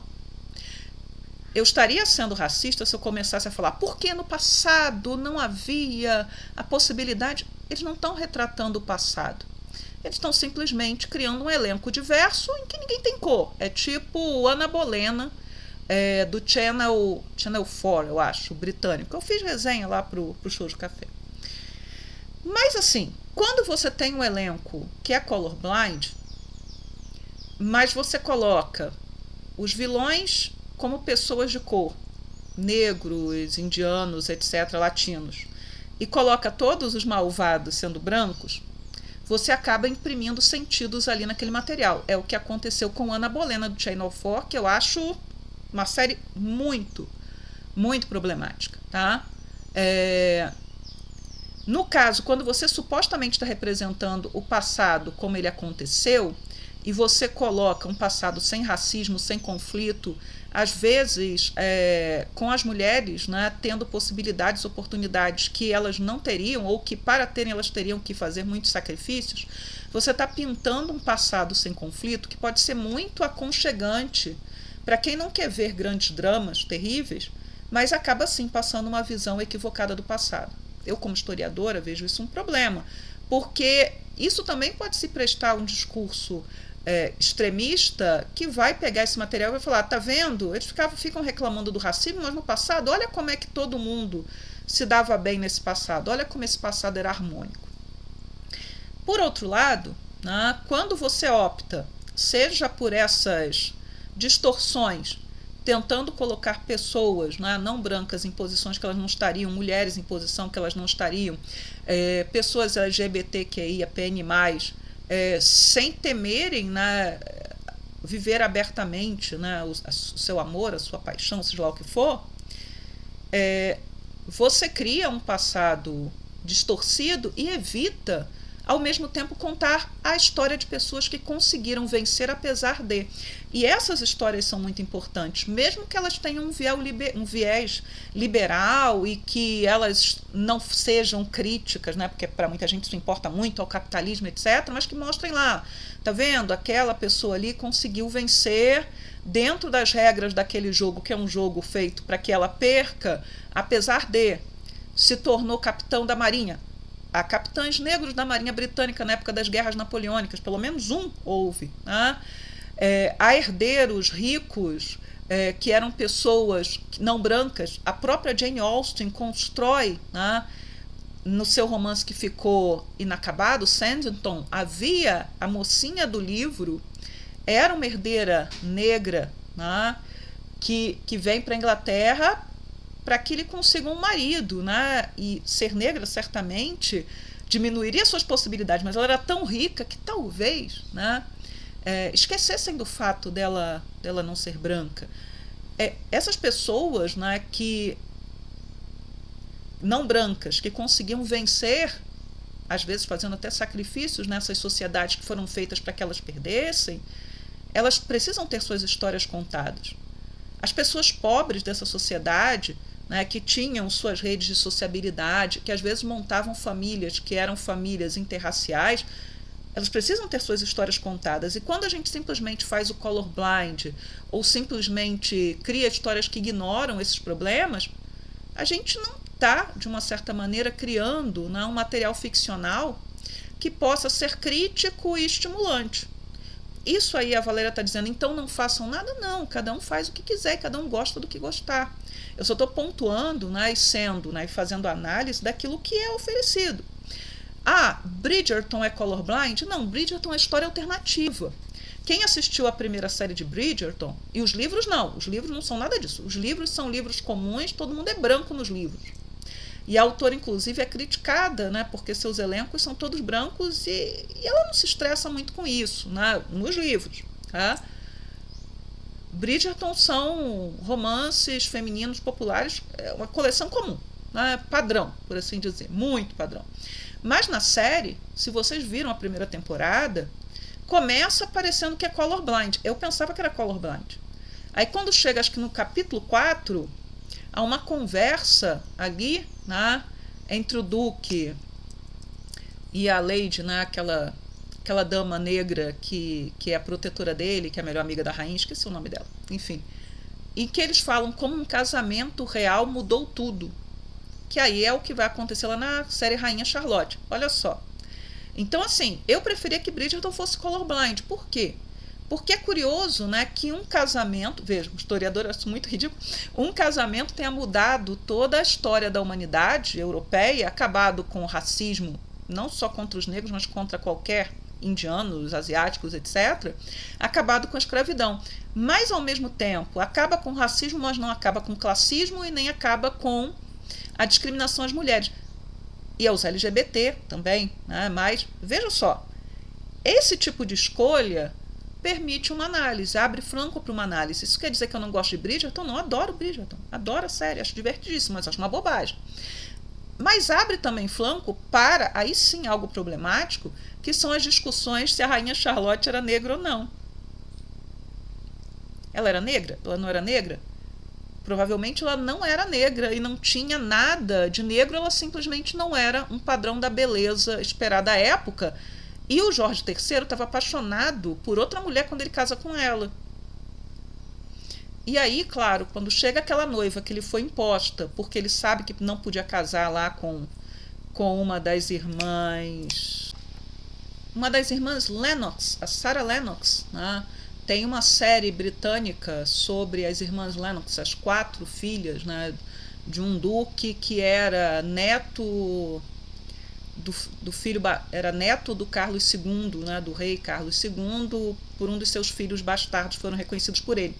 Eu estaria sendo racista se eu começasse a falar por que no passado não havia a possibilidade. Eles não estão retratando o passado. Eles estão simplesmente criando um elenco diverso em que ninguém tem cor. É tipo Ana Bolena, do Channel 4, eu acho, britânico. Eu fiz resenha lá pro Show de Café. Mas assim, quando você tem um elenco que é colorblind, mas você coloca os vilões como pessoas de cor, negros, indianos, etc., latinos, e coloca todos os malvados sendo brancos, você acaba imprimindo sentidos ali naquele material. É o que aconteceu com Ana Bolena do Channel 4, que eu acho uma série muito, muito problemática, tá? No caso, quando você supostamente está representando o passado como ele aconteceu, e você coloca um passado sem racismo, sem conflito, às vezes com as mulheres, né, tendo possibilidades, oportunidades que elas não teriam, ou que para terem elas teriam que fazer muitos sacrifícios, você está pintando um passado sem conflito que pode ser muito aconchegante para quem não quer ver grandes dramas terríveis, mas acaba sim passando uma visão equivocada do passado. Eu, como historiadora, vejo isso um problema, porque isso também pode se prestar a um discurso extremista que vai pegar esse material e vai falar, tá vendo? Eles ficam reclamando do racismo, mas no passado, olha como é que todo mundo se dava bem nesse passado, olha como esse passado era harmônico. Por outro lado, né, quando você opta, seja por essas distorções, tentando colocar pessoas, né, não brancas em posições que elas não estariam, mulheres em posição que elas não estariam, pessoas LGBTQIA, PN+, sem temerem, né, viver abertamente, né, o seu amor, a sua paixão, seja lá o que for, você cria um passado distorcido e evita, ao mesmo tempo, contar a história de pessoas que conseguiram vencer apesar de. E essas histórias são muito importantes, mesmo que elas tenham um viés liberal e que elas não sejam críticas, né, porque para muita gente isso importa muito ao capitalismo, etc., mas que mostrem lá, tá vendo? Aquela pessoa ali conseguiu vencer dentro das regras daquele jogo, que é um jogo feito para que ela perca, apesar de se tornou capitão da Marinha. Há capitães negros da Marinha Britânica na época das guerras napoleônicas, pelo menos um houve, né? Há herdeiros ricos que eram pessoas não brancas. A própria Jane Austen constrói, né, no seu romance que ficou inacabado, Sanditon, havia a mocinha do livro, era uma herdeira negra, né, que vem para a Inglaterra para que ele consiga um marido, né? E ser negra certamente diminuiria suas possibilidades, mas ela era tão rica que talvez, né, esquecessem do fato dela não ser branca. Essas pessoas, né, que não brancas, que conseguiam vencer, às vezes fazendo até sacrifícios nessas sociedades que foram feitas para que elas perdessem, elas precisam ter suas histórias contadas. As pessoas pobres dessa sociedade, né, que tinham suas redes de sociabilidade, que às vezes montavam famílias que eram famílias interraciais, elas precisam ter suas histórias contadas. E quando a gente simplesmente faz o colorblind ou simplesmente cria histórias que ignoram esses problemas, a gente não está, de uma certa maneira, criando, né, um material ficcional que possa ser crítico e estimulante. Isso aí a Valéria está dizendo, então não façam nada? Não, cada um faz o que quiser, cada um gosta do que gostar. Eu só estou pontuando, né, e fazendo análise daquilo que é oferecido. Bridgerton é colorblind? Não, Bridgerton é história alternativa. Quem assistiu a primeira série de Bridgerton, e os livros não são nada disso. Os livros são livros comuns, todo mundo é branco nos livros. E a autora, inclusive, é criticada, né, porque seus elencos são todos brancos e ela não se estressa muito com isso, né, nos livros. Tá? Bridgerton são romances femininos populares, uma coleção comum, né, padrão, por assim dizer, muito padrão. Mas na série, se vocês viram a primeira temporada, começa parecendo que é colorblind. Eu pensava que era colorblind. Aí quando chega, acho que no capítulo 4, há uma conversa ali, né, entre o Duque e a Lady, né, aquela dama negra que é a protetora dele, que é a melhor amiga da rainha, esqueci o nome dela, enfim. E que eles falam como um casamento real mudou tudo. Que aí é o que vai acontecer lá na série Rainha Charlotte. Olha só. Então, assim, eu preferia que Bridgerton fosse colorblind. Por quê? Porque é curioso, né, que um casamento, veja, o historiador acha muito ridículo, um casamento tenha mudado toda a história da humanidade europeia, acabado com o racismo, não só contra os negros, mas contra qualquer indianos, asiáticos, etc., acabado com a escravidão. Mas, ao mesmo tempo, acaba com o racismo, mas não acaba com o classismo e nem acaba com a discriminação às mulheres. E aos LGBT também, né? Mas, veja só, esse tipo de escolha permite uma análise, abre flanco para uma análise. Isso quer dizer que eu não gosto de Bridgerton? Não, adoro Bridgerton, adoro a série, acho divertidíssimo, mas acho uma bobagem. Mas abre também flanco para, aí sim, algo problemático, que são as discussões se a rainha Charlotte era negra ou não. Ela era negra? Ela não era negra? Provavelmente ela não era negra e não tinha nada de negro, ela simplesmente não era um padrão da beleza esperada à época. E o Jorge III estava apaixonado por outra mulher quando ele casa com ela. E aí, claro, quando chega aquela noiva que ele foi imposta, porque ele sabe que não podia casar lá com uma das irmãs. Uma das irmãs Lennox, a Sarah Lennox, né? Tem uma série britânica sobre as irmãs Lennox, as 4 filhas, né, de um duque que era neto do filho, era neto do Carlos II, né, do rei Carlos II, por um dos seus filhos bastardos foram reconhecidos por ele.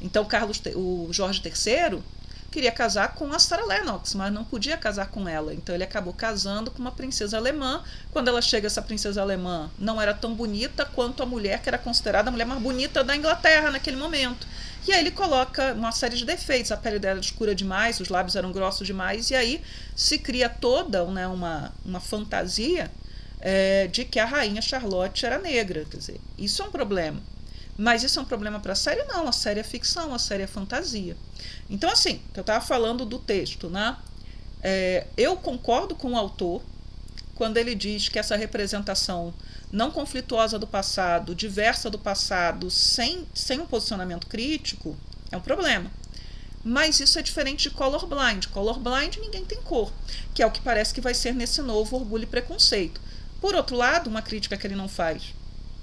Então o Jorge III queria casar com a Sarah Lennox, mas não podia casar com ela. Então ele acabou casando com uma princesa alemã. Quando ela chega, essa princesa alemã não era tão bonita quanto a mulher que era considerada a mulher mais bonita da Inglaterra naquele momento. E aí ele coloca uma série de defeitos. A pele dela era escura demais, os lábios eram grossos demais, e aí se cria toda, né, uma fantasia de que a rainha Charlotte era negra. Quer dizer, isso é um problema. Mas isso é um problema para a série? Não, a série é ficção, a série é fantasia. Então, assim, eu estava falando do texto, né? Eu concordo com o autor quando ele diz que essa representação não conflituosa do passado, diversa do passado, sem um posicionamento crítico, é um problema. Mas isso é diferente de colorblind. Colorblind ninguém tem cor, que é o que parece que vai ser nesse novo Orgulho e Preconceito. Por outro lado, uma crítica que ele não faz,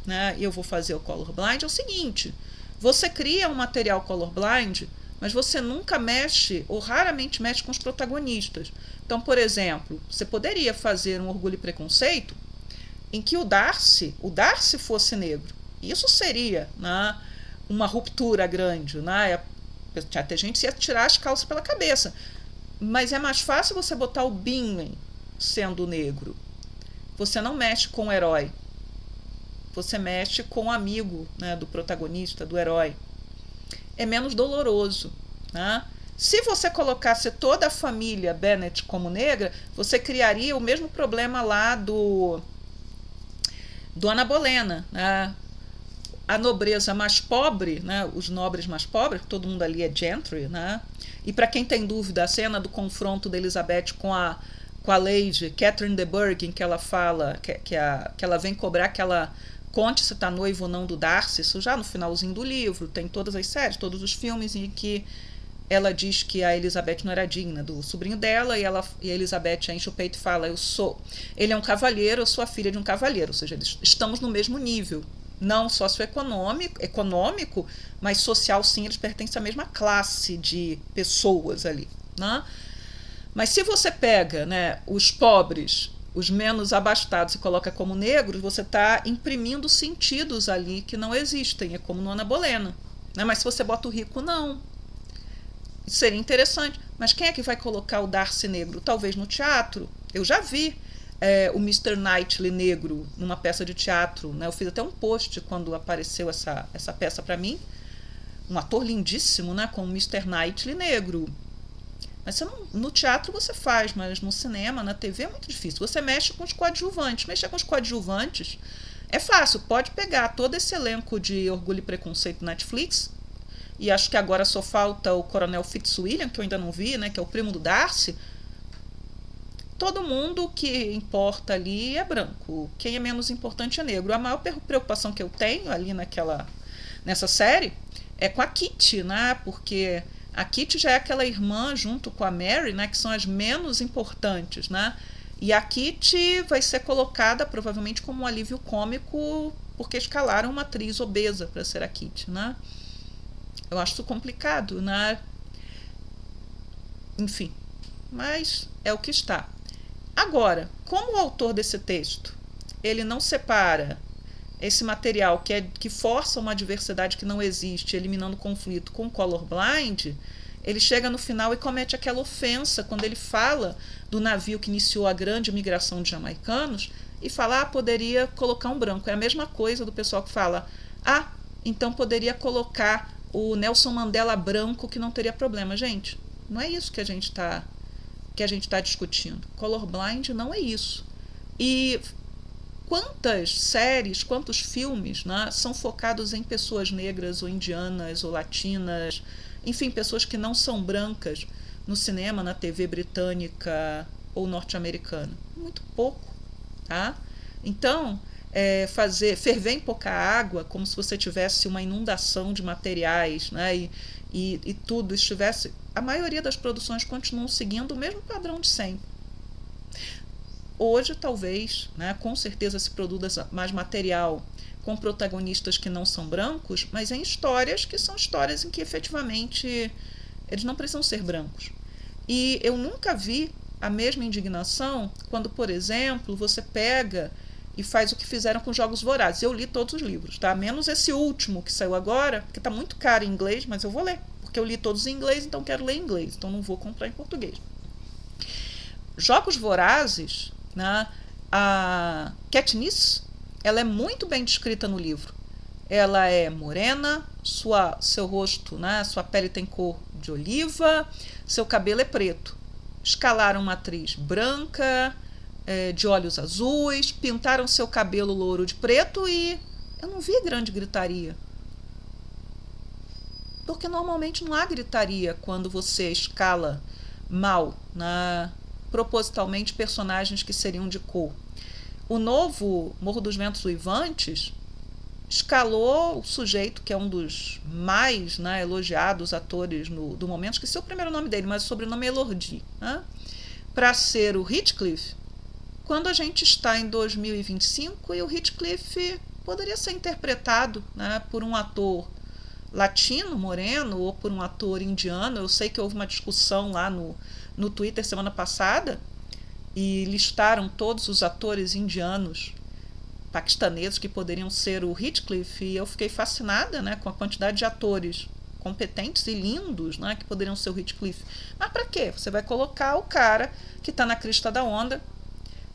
né, e eu vou fazer o colorblind, é o seguinte: você cria um material colorblind, mas você nunca mexe, ou raramente mexe com os protagonistas. Então, por exemplo, você poderia fazer um Orgulho e Preconceito em que o Darcy fosse negro. Isso seria, né, uma ruptura grande, né? Até gente ia tirar as calças pela cabeça. Mas é mais fácil você botar o Bingley sendo negro. Você não mexe com o herói. Você mexe com o amigo, né, do protagonista, do herói. É menos doloroso, né? Se você colocasse toda a família Bennet como negra, você criaria o mesmo problema lá do Ana Bolena, né? A nobreza mais pobre, né, os nobres mais pobres, todo mundo ali é gentry, né? E para quem tem dúvida, a cena do confronto da Elizabeth com a Lady Catherine de Bourgh, em que ela fala que ela vem cobrar que ela conte se está noivo ou não do Darcy, isso já no finalzinho do livro, tem todas as séries, todos os filmes em que ela diz que a Elizabeth não era digna do sobrinho dela, e a Elizabeth enche o peito e fala: ele é um cavalheiro, eu sou a filha de um cavalheiro, ou seja, estamos no mesmo nível, não socioeconômico, mas social sim, eles pertencem à mesma classe de pessoas ali, né? Mas se você pega, né, os pobres, os menos abastados e coloca como negros, você está imprimindo sentidos ali que não existem, é como no Ana Bolena, né? Mas se você bota o rico, não. Seria interessante. Mas quem é que vai colocar o Darcy negro? Talvez no teatro. Eu já vi o Mr. Knightley negro numa peça de teatro, né? Eu fiz até um post quando apareceu essa peça para mim. Um ator lindíssimo, né, com o Mr. Knightley negro. Mas no teatro você faz, mas no cinema, na TV é muito difícil. Você mexe com os coadjuvantes. Mexer com os coadjuvantes é fácil. Pode pegar todo esse elenco de Orgulho e Preconceito Netflix, e acho que agora só falta o Coronel Fitzwilliam, que eu ainda não vi, né, que é o primo do Darcy. Todo mundo que importa ali é branco. Quem é menos importante é negro. A maior preocupação que eu tenho ali nessa série é com a Kitty, né, porque a Kitty já é aquela irmã junto com a Mary, né, que são as menos importantes, né? E a Kitty vai ser colocada provavelmente como um alívio cômico porque escalaram uma atriz obesa para ser a Kitty, né? Eu acho isso complicado, né? Enfim, mas é o que está. Agora, como o autor desse texto, ele não separa esse material que força uma diversidade que não existe, eliminando conflito, com colorblind, ele chega no final e comete aquela ofensa quando ele fala do navio que iniciou a grande migração de jamaicanos e fala, poderia colocar um branco. É a mesma coisa do pessoal que fala, então poderia colocar o Nelson Mandela branco que não teria problema. Gente, não é isso que a gente está discutindo. Colorblind não é isso. E quantas séries, quantos filmes, né, são focados em pessoas negras ou indianas ou latinas, enfim, pessoas que não são brancas no cinema, na TV britânica ou norte-americana? Muito pouco, tá? Então, ferver em pouca água, como se você tivesse uma inundação de materiais, né, e tudo estivesse... A maioria das produções continuam seguindo o mesmo padrão de sempre. Hoje, talvez, né, com certeza se produza mais material com protagonistas que não são brancos, mas em histórias que são histórias em que efetivamente eles não precisam ser brancos. E eu nunca vi a mesma indignação quando, por exemplo, você pega e faz o que fizeram com Jogos Vorazes. Eu li todos os livros, tá? Menos esse último que saiu agora, que está muito caro em inglês, mas eu vou ler, porque eu li todos em inglês, então quero ler em inglês, então não vou comprar em português. Jogos Vorazes, né, a Katniss, ela é muito bem descrita no livro. Ela é morena, seu rosto, né, sua pele tem cor de oliva, seu cabelo é preto. Escalaram uma atriz branca, de olhos azuis, pintaram seu cabelo louro de preto e eu não vi grande gritaria. Porque normalmente não há gritaria quando você escala mal, né, propositalmente personagens que seriam de cor. O novo Morro dos Ventos Uivantes escalou o sujeito que é um dos mais, né, elogiados atores do momento, esqueci o primeiro nome dele, mas o sobrenome é Elordi, né, para ser o Heathcliff, quando a gente está em 2025 e o Heathcliff poderia ser interpretado, né, por um ator latino, moreno, ou por um ator indiano. Eu sei que houve uma discussão lá no Twitter semana passada e listaram todos os atores indianos, paquistaneses que poderiam ser o Heathcliff, e eu fiquei fascinada, né, com a quantidade de atores competentes e lindos, né, que poderiam ser o Heathcliff. Mas para quê? Você vai colocar o cara que está na crista da onda,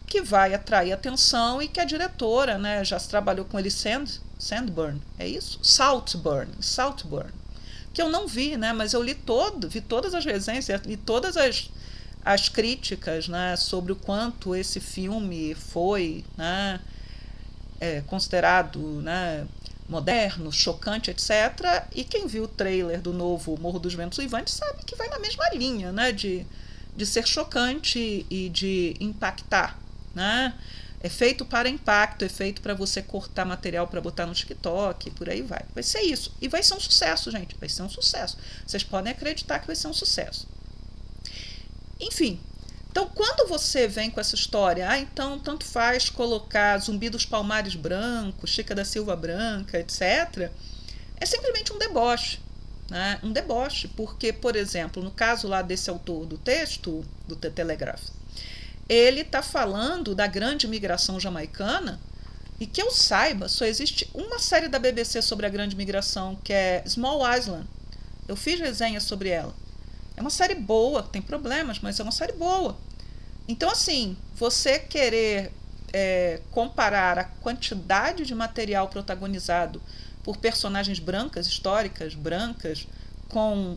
que vai atrair atenção e que a diretora, né, já se trabalhou com ele, Sandburn, é isso? Saltburn, que eu não vi, né, mas eu vi todas as resenhas, li todas as críticas, né, sobre o quanto esse filme foi, né, considerado, né, moderno, chocante, etc. E quem viu o trailer do novo Morro dos Ventos Uivantes sabe que vai na mesma linha, né, de ser chocante e de impactar, né? É feito para impacto, é feito para você cortar material para botar no TikTok, por aí vai. Vai ser isso. E vai ser um sucesso, gente. Vai ser um sucesso. Vocês podem acreditar que vai ser um sucesso. Enfim. Então, quando você vem com essa história, então tanto faz colocar Zumbi dos Palmares branco, Chica da Silva branca, etc., é simplesmente um deboche. Né? Um deboche, porque, por exemplo, no caso lá desse autor do texto, do The Telegraph, ele está falando da grande migração jamaicana, e que eu saiba, só existe uma série da BBC sobre a grande migração, que é Small Island. Eu fiz resenha sobre ela. É uma série boa, tem problemas, mas é uma série boa. Então, assim, você querer comparar a quantidade de material protagonizado por personagens brancas, históricas, brancas, com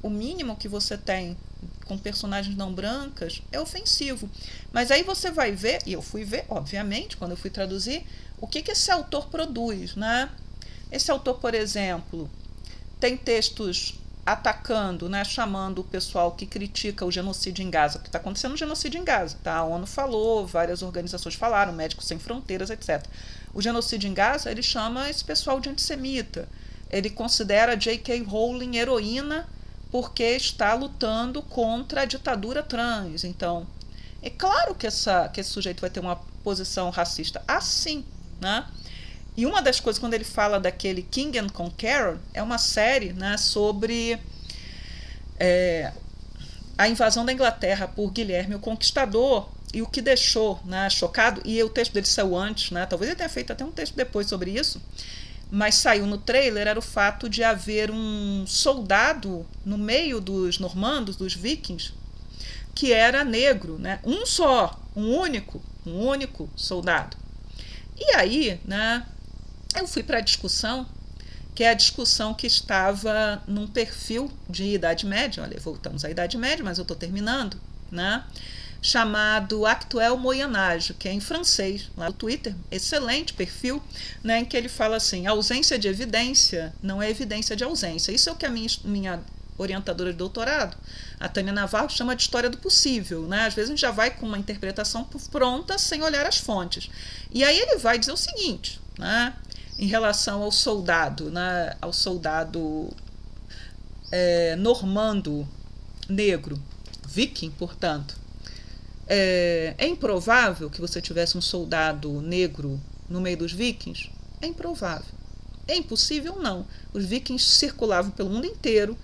o mínimo que você tem com personagens não brancas, é ofensivo. Mas aí você vai ver, e eu fui ver, obviamente, quando eu fui traduzir, o que esse autor produz, né? Esse autor, por exemplo, tem textos atacando, né, chamando o pessoal que critica o genocídio em Gaza, porque está acontecendo um genocídio em Gaza, tá? A ONU falou, várias organizações falaram, Médicos Sem Fronteiras, etc. O genocídio em Gaza, ele chama esse pessoal de antissemita. Ele considera J.K. Rowling heroína porque está lutando contra a ditadura trans. Então, É claro que esse sujeito vai ter uma posição racista. Assim, né? E uma das coisas, quando ele fala daquele King and Conqueror, é uma série, né, sobre a invasão da Inglaterra por Guilherme o Conquistador e o que deixou, né, chocado, e o texto dele saiu antes, né, talvez ele tenha feito até um texto depois sobre isso, mas saiu no trailer, era o fato de haver um soldado no meio dos normandos, dos vikings, que era negro, né, um só, um único soldado. E aí, né, eu fui para a discussão, que é a discussão que estava num perfil de Idade Média, olha, voltamos à Idade Média, mas eu estou terminando, né? Chamado Actuel Moyen Âge, que é em francês, lá no Twitter, excelente perfil, né, em que ele fala assim, ausência de evidência não é evidência de ausência. Isso é o que a minha orientadora de doutorado, a Tânia Navarro, chama de história do possível, né? Às vezes a gente já vai com uma interpretação pronta sem olhar as fontes. E aí ele vai dizer o seguinte, né, em relação ao soldado, né, ao soldado normando negro, viking, portanto. É improvável que você tivesse um soldado negro no meio dos vikings? É improvável. É impossível? Não. Os vikings circulavam pelo mundo inteiro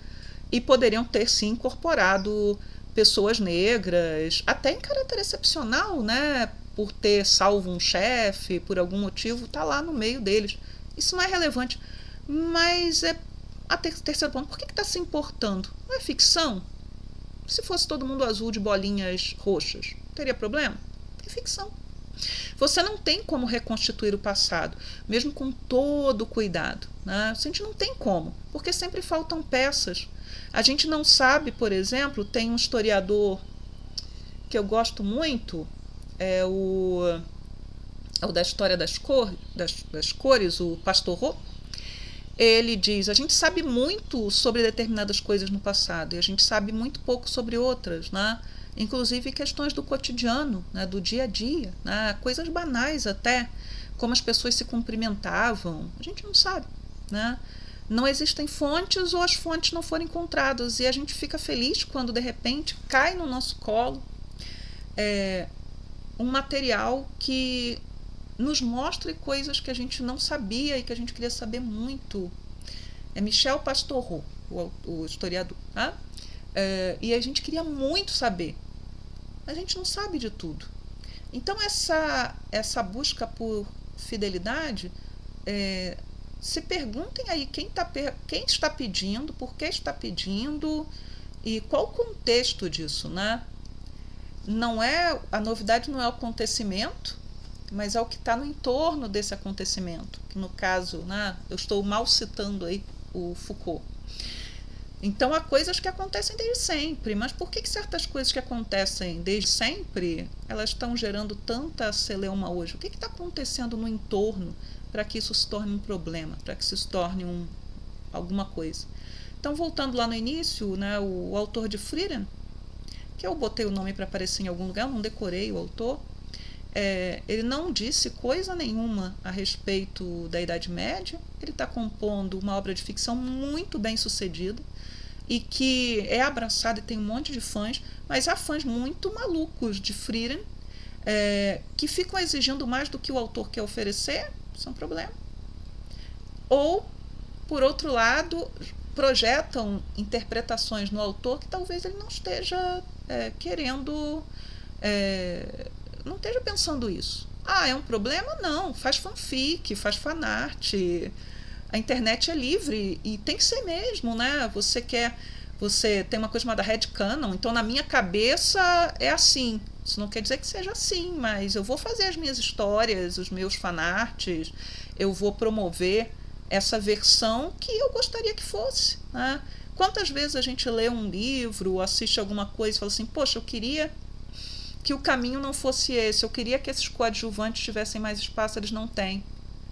e poderiam ter, sim, incorporado pessoas negras, até em caráter excepcional, né? Por ter salvo um chefe, por algum motivo, está lá no meio deles. Isso não é relevante. Mas a terceiro ponto, por que está se importando? Não é ficção? Se fosse todo mundo azul de bolinhas roxas, teria problema? É ficção. Você não tem como reconstituir o passado, mesmo com todo o cuidado, né? A gente não tem como, porque sempre faltam peças. A gente não sabe, por exemplo, tem um historiador que eu gosto muito, é o da história das cores, o Pastoreau. Ele diz, a gente sabe muito sobre determinadas coisas no passado e a gente sabe muito pouco sobre outras, né? Inclusive questões do cotidiano, né? Do dia a dia, né? Coisas banais até, como as pessoas se cumprimentavam, a gente não sabe, né? Não existem fontes ou as fontes não foram encontradas e a gente fica feliz quando de repente cai no nosso colo um material que nos mostre coisas que a gente não sabia e que a gente queria saber muito. É Michel Pastoureau, o historiador. Tá? E a gente queria muito saber. A gente não sabe de tudo. Então, essa busca por fidelidade, se perguntem aí quem está pedindo, por que está pedindo e qual o contexto disso, né? A novidade não é o acontecimento, mas é o que está no entorno desse acontecimento. Que no caso, né, eu estou mal citando aí o Foucault. Então há coisas que acontecem desde sempre, mas por que certas coisas que acontecem desde sempre, elas estão gerando tanta celeuma hoje? O que está acontecendo no entorno para que isso se torne um problema, para que isso se torne alguma coisa? Então, voltando lá no início, né, o autor de Frieden, que eu botei o nome para aparecer em algum lugar, eu não decorei o autor, ele não disse coisa nenhuma a respeito da Idade Média. Ele está compondo uma obra de ficção muito bem sucedida e que é abraçada e tem um monte de fãs, mas há fãs muito malucos de Frieden que ficam exigindo mais do que o autor quer oferecer. Isso é um problema. Ou, por outro lado, projetam interpretações no autor que talvez ele não esteja querendo... não esteja pensando isso. É um problema? Não. Faz fanfic, faz fanart. A internet é livre e tem que ser mesmo, né? Você tem uma coisa chamada headcanon, então na minha cabeça é assim. Isso não quer dizer que seja assim, mas eu vou fazer as minhas histórias, os meus fanarts, eu vou promover essa versão que eu gostaria que fosse, né? Quantas vezes a gente lê um livro, assiste alguma coisa e fala assim, poxa, eu queria que o caminho não fosse esse, eu queria que esses coadjuvantes tivessem mais espaço, eles não têm.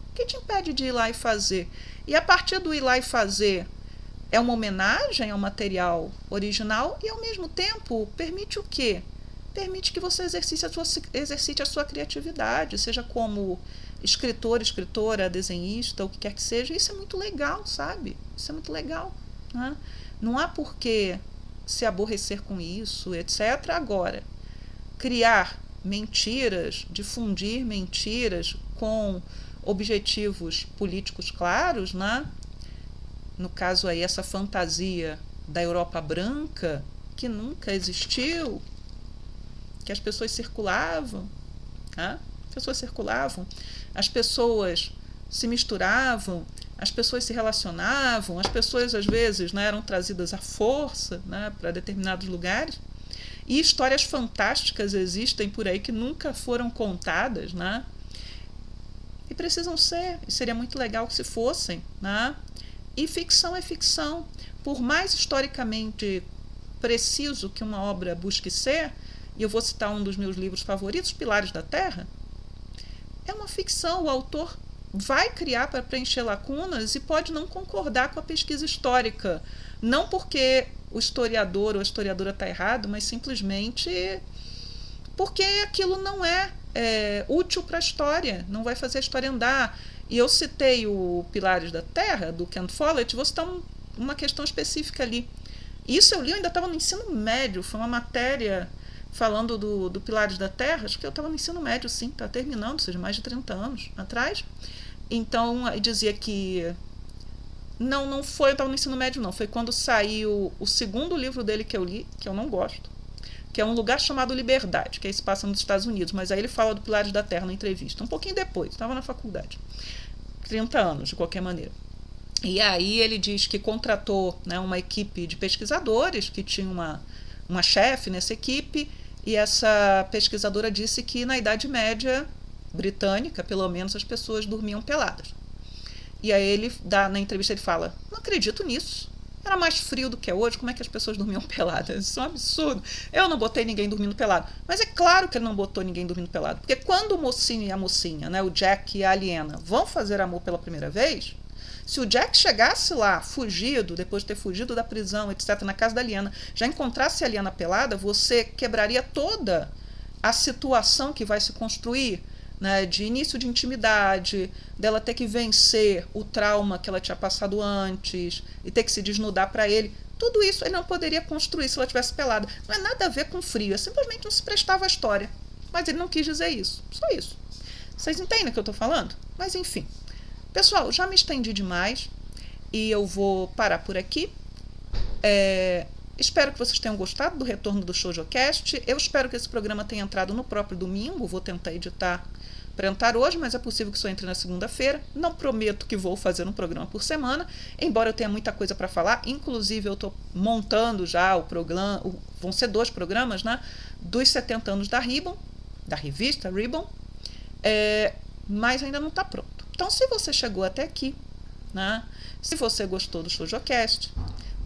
O que te impede de ir lá e fazer? E a partir do ir lá e fazer, é uma homenagem ao material original e, ao mesmo tempo, permite o quê? Permite que você exercite a sua criatividade, seja como escritor, escritora, desenhista, o que quer que seja. Isso é muito legal, sabe? Isso é muito legal. Né? Não há por que se aborrecer com isso, etc. Agora, criar mentiras, difundir mentiras com objetivos políticos claros, né? No caso aí, essa fantasia da Europa branca, que nunca existiu, que as pessoas circulavam, né? As pessoas se misturavam, as pessoas se relacionavam, as pessoas às vezes, né, eram trazidas à força, né, para determinados lugares. E histórias fantásticas existem por aí que nunca foram contadas, né? E precisam ser, e seria muito legal que se fossem, né? E ficção é ficção. Por mais historicamente preciso que uma obra busque ser, e eu vou citar um dos meus livros favoritos, Pilares da Terra, é uma ficção. O autor vai criar para preencher lacunas e pode não concordar com a pesquisa histórica. Não porque o historiador ou a historiadora está errado, mas simplesmente porque aquilo não é útil para a história, não vai fazer a história andar. E eu citei o Pilares da Terra, do Ken Follett, vou citar uma questão específica ali. Isso eu li, eu ainda estava no ensino médio, foi uma matéria falando do Pilares da Terra, acho que eu estava no ensino médio, sim, estava terminando, ou seja, mais de 30 anos atrás. Então, dizia que não foi, eu estava no ensino médio não, foi quando saiu o segundo livro dele que eu li, que eu não gosto, que é Um Lugar Chamado Liberdade, que aí se passa nos Estados Unidos, mas aí ele fala do Pilares da Terra na entrevista, um pouquinho depois, estava na faculdade, 30 anos, de qualquer maneira. E aí ele diz que contratou, né, uma equipe de pesquisadores, que tinha uma chefe nessa equipe, e essa pesquisadora disse que na Idade Média britânica, pelo menos, as pessoas dormiam peladas. E aí ele, na entrevista, ele fala, não acredito nisso. Era mais frio do que é hoje, como é que as pessoas dormiam peladas? Isso é um absurdo. Eu não botei ninguém dormindo pelado. Mas é claro que ele não botou ninguém dormindo pelado. Porque quando o mocinho e a mocinha, né, o Jack e a Aliena, vão fazer amor pela primeira vez, se o Jack chegasse lá, fugido, depois de ter fugido da prisão, etc., na casa da Aliena, já encontrasse a Aliena pelada, você quebraria toda a situação que vai se construir, né, de início de intimidade, dela ter que vencer o trauma que ela tinha passado antes e ter que se desnudar para ele. Tudo isso ele não poderia construir se ela tivesse pelada. Não é nada a ver com frio, é simplesmente não se prestava à história. Mas ele não quis dizer isso, só isso. Vocês entendem o que eu estou falando? Mas enfim. Pessoal, já me estendi demais e eu vou parar por aqui. Espero que vocês tenham gostado do retorno do ShoujoCast. Eu espero que esse programa tenha entrado no próprio domingo. Vou tentar editar para entrar hoje, mas é possível que isso entre na segunda-feira. Não prometo que vou fazer um programa por semana, embora eu tenha muita coisa para falar. Inclusive, eu estou montando já o programa, vão ser 2 programas, né, dos 70 anos da Ribbon, da revista Ribbon, mas ainda não está pronto. Então, se você chegou até aqui, né, se você gostou do ShoujoCast,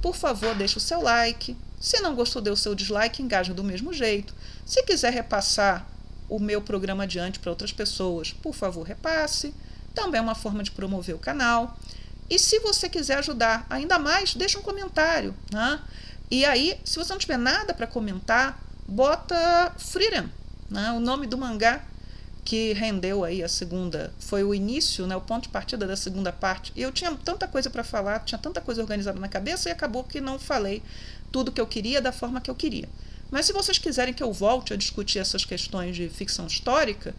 por favor, deixe o seu like. Se não gostou, dê o seu dislike, engaja do mesmo jeito. Se quiser repassar o meu programa adiante para outras pessoas, por favor, repasse. Também é uma forma de promover o canal. E se você quiser ajudar ainda mais, deixa um comentário, né? E aí, se você não tiver nada para comentar, bota Frieren, né, o nome do mangá que rendeu aí a segunda, foi o início, né, o ponto de partida da segunda parte. E eu tinha tanta coisa para falar, tinha tanta coisa organizada na cabeça e acabou que não falei tudo que eu queria da forma que eu queria. Mas se vocês quiserem que eu volte a discutir essas questões de ficção histórica,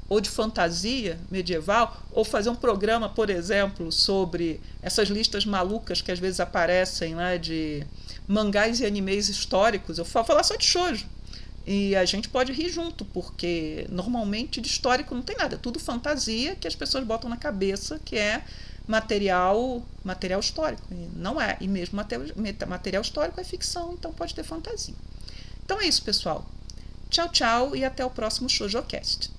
ou de fantasia medieval, ou fazer um programa, por exemplo, sobre essas listas malucas que às vezes aparecem, né, de mangás e animes históricos, eu vou falar só de shoujo. E a gente pode rir junto, porque normalmente de histórico não tem nada, é tudo fantasia que as pessoas botam na cabeça que é material histórico. E não é, e mesmo material histórico é ficção, então pode ter fantasia. Então é isso, pessoal. Tchau, tchau e até o próximo ShoujoCast.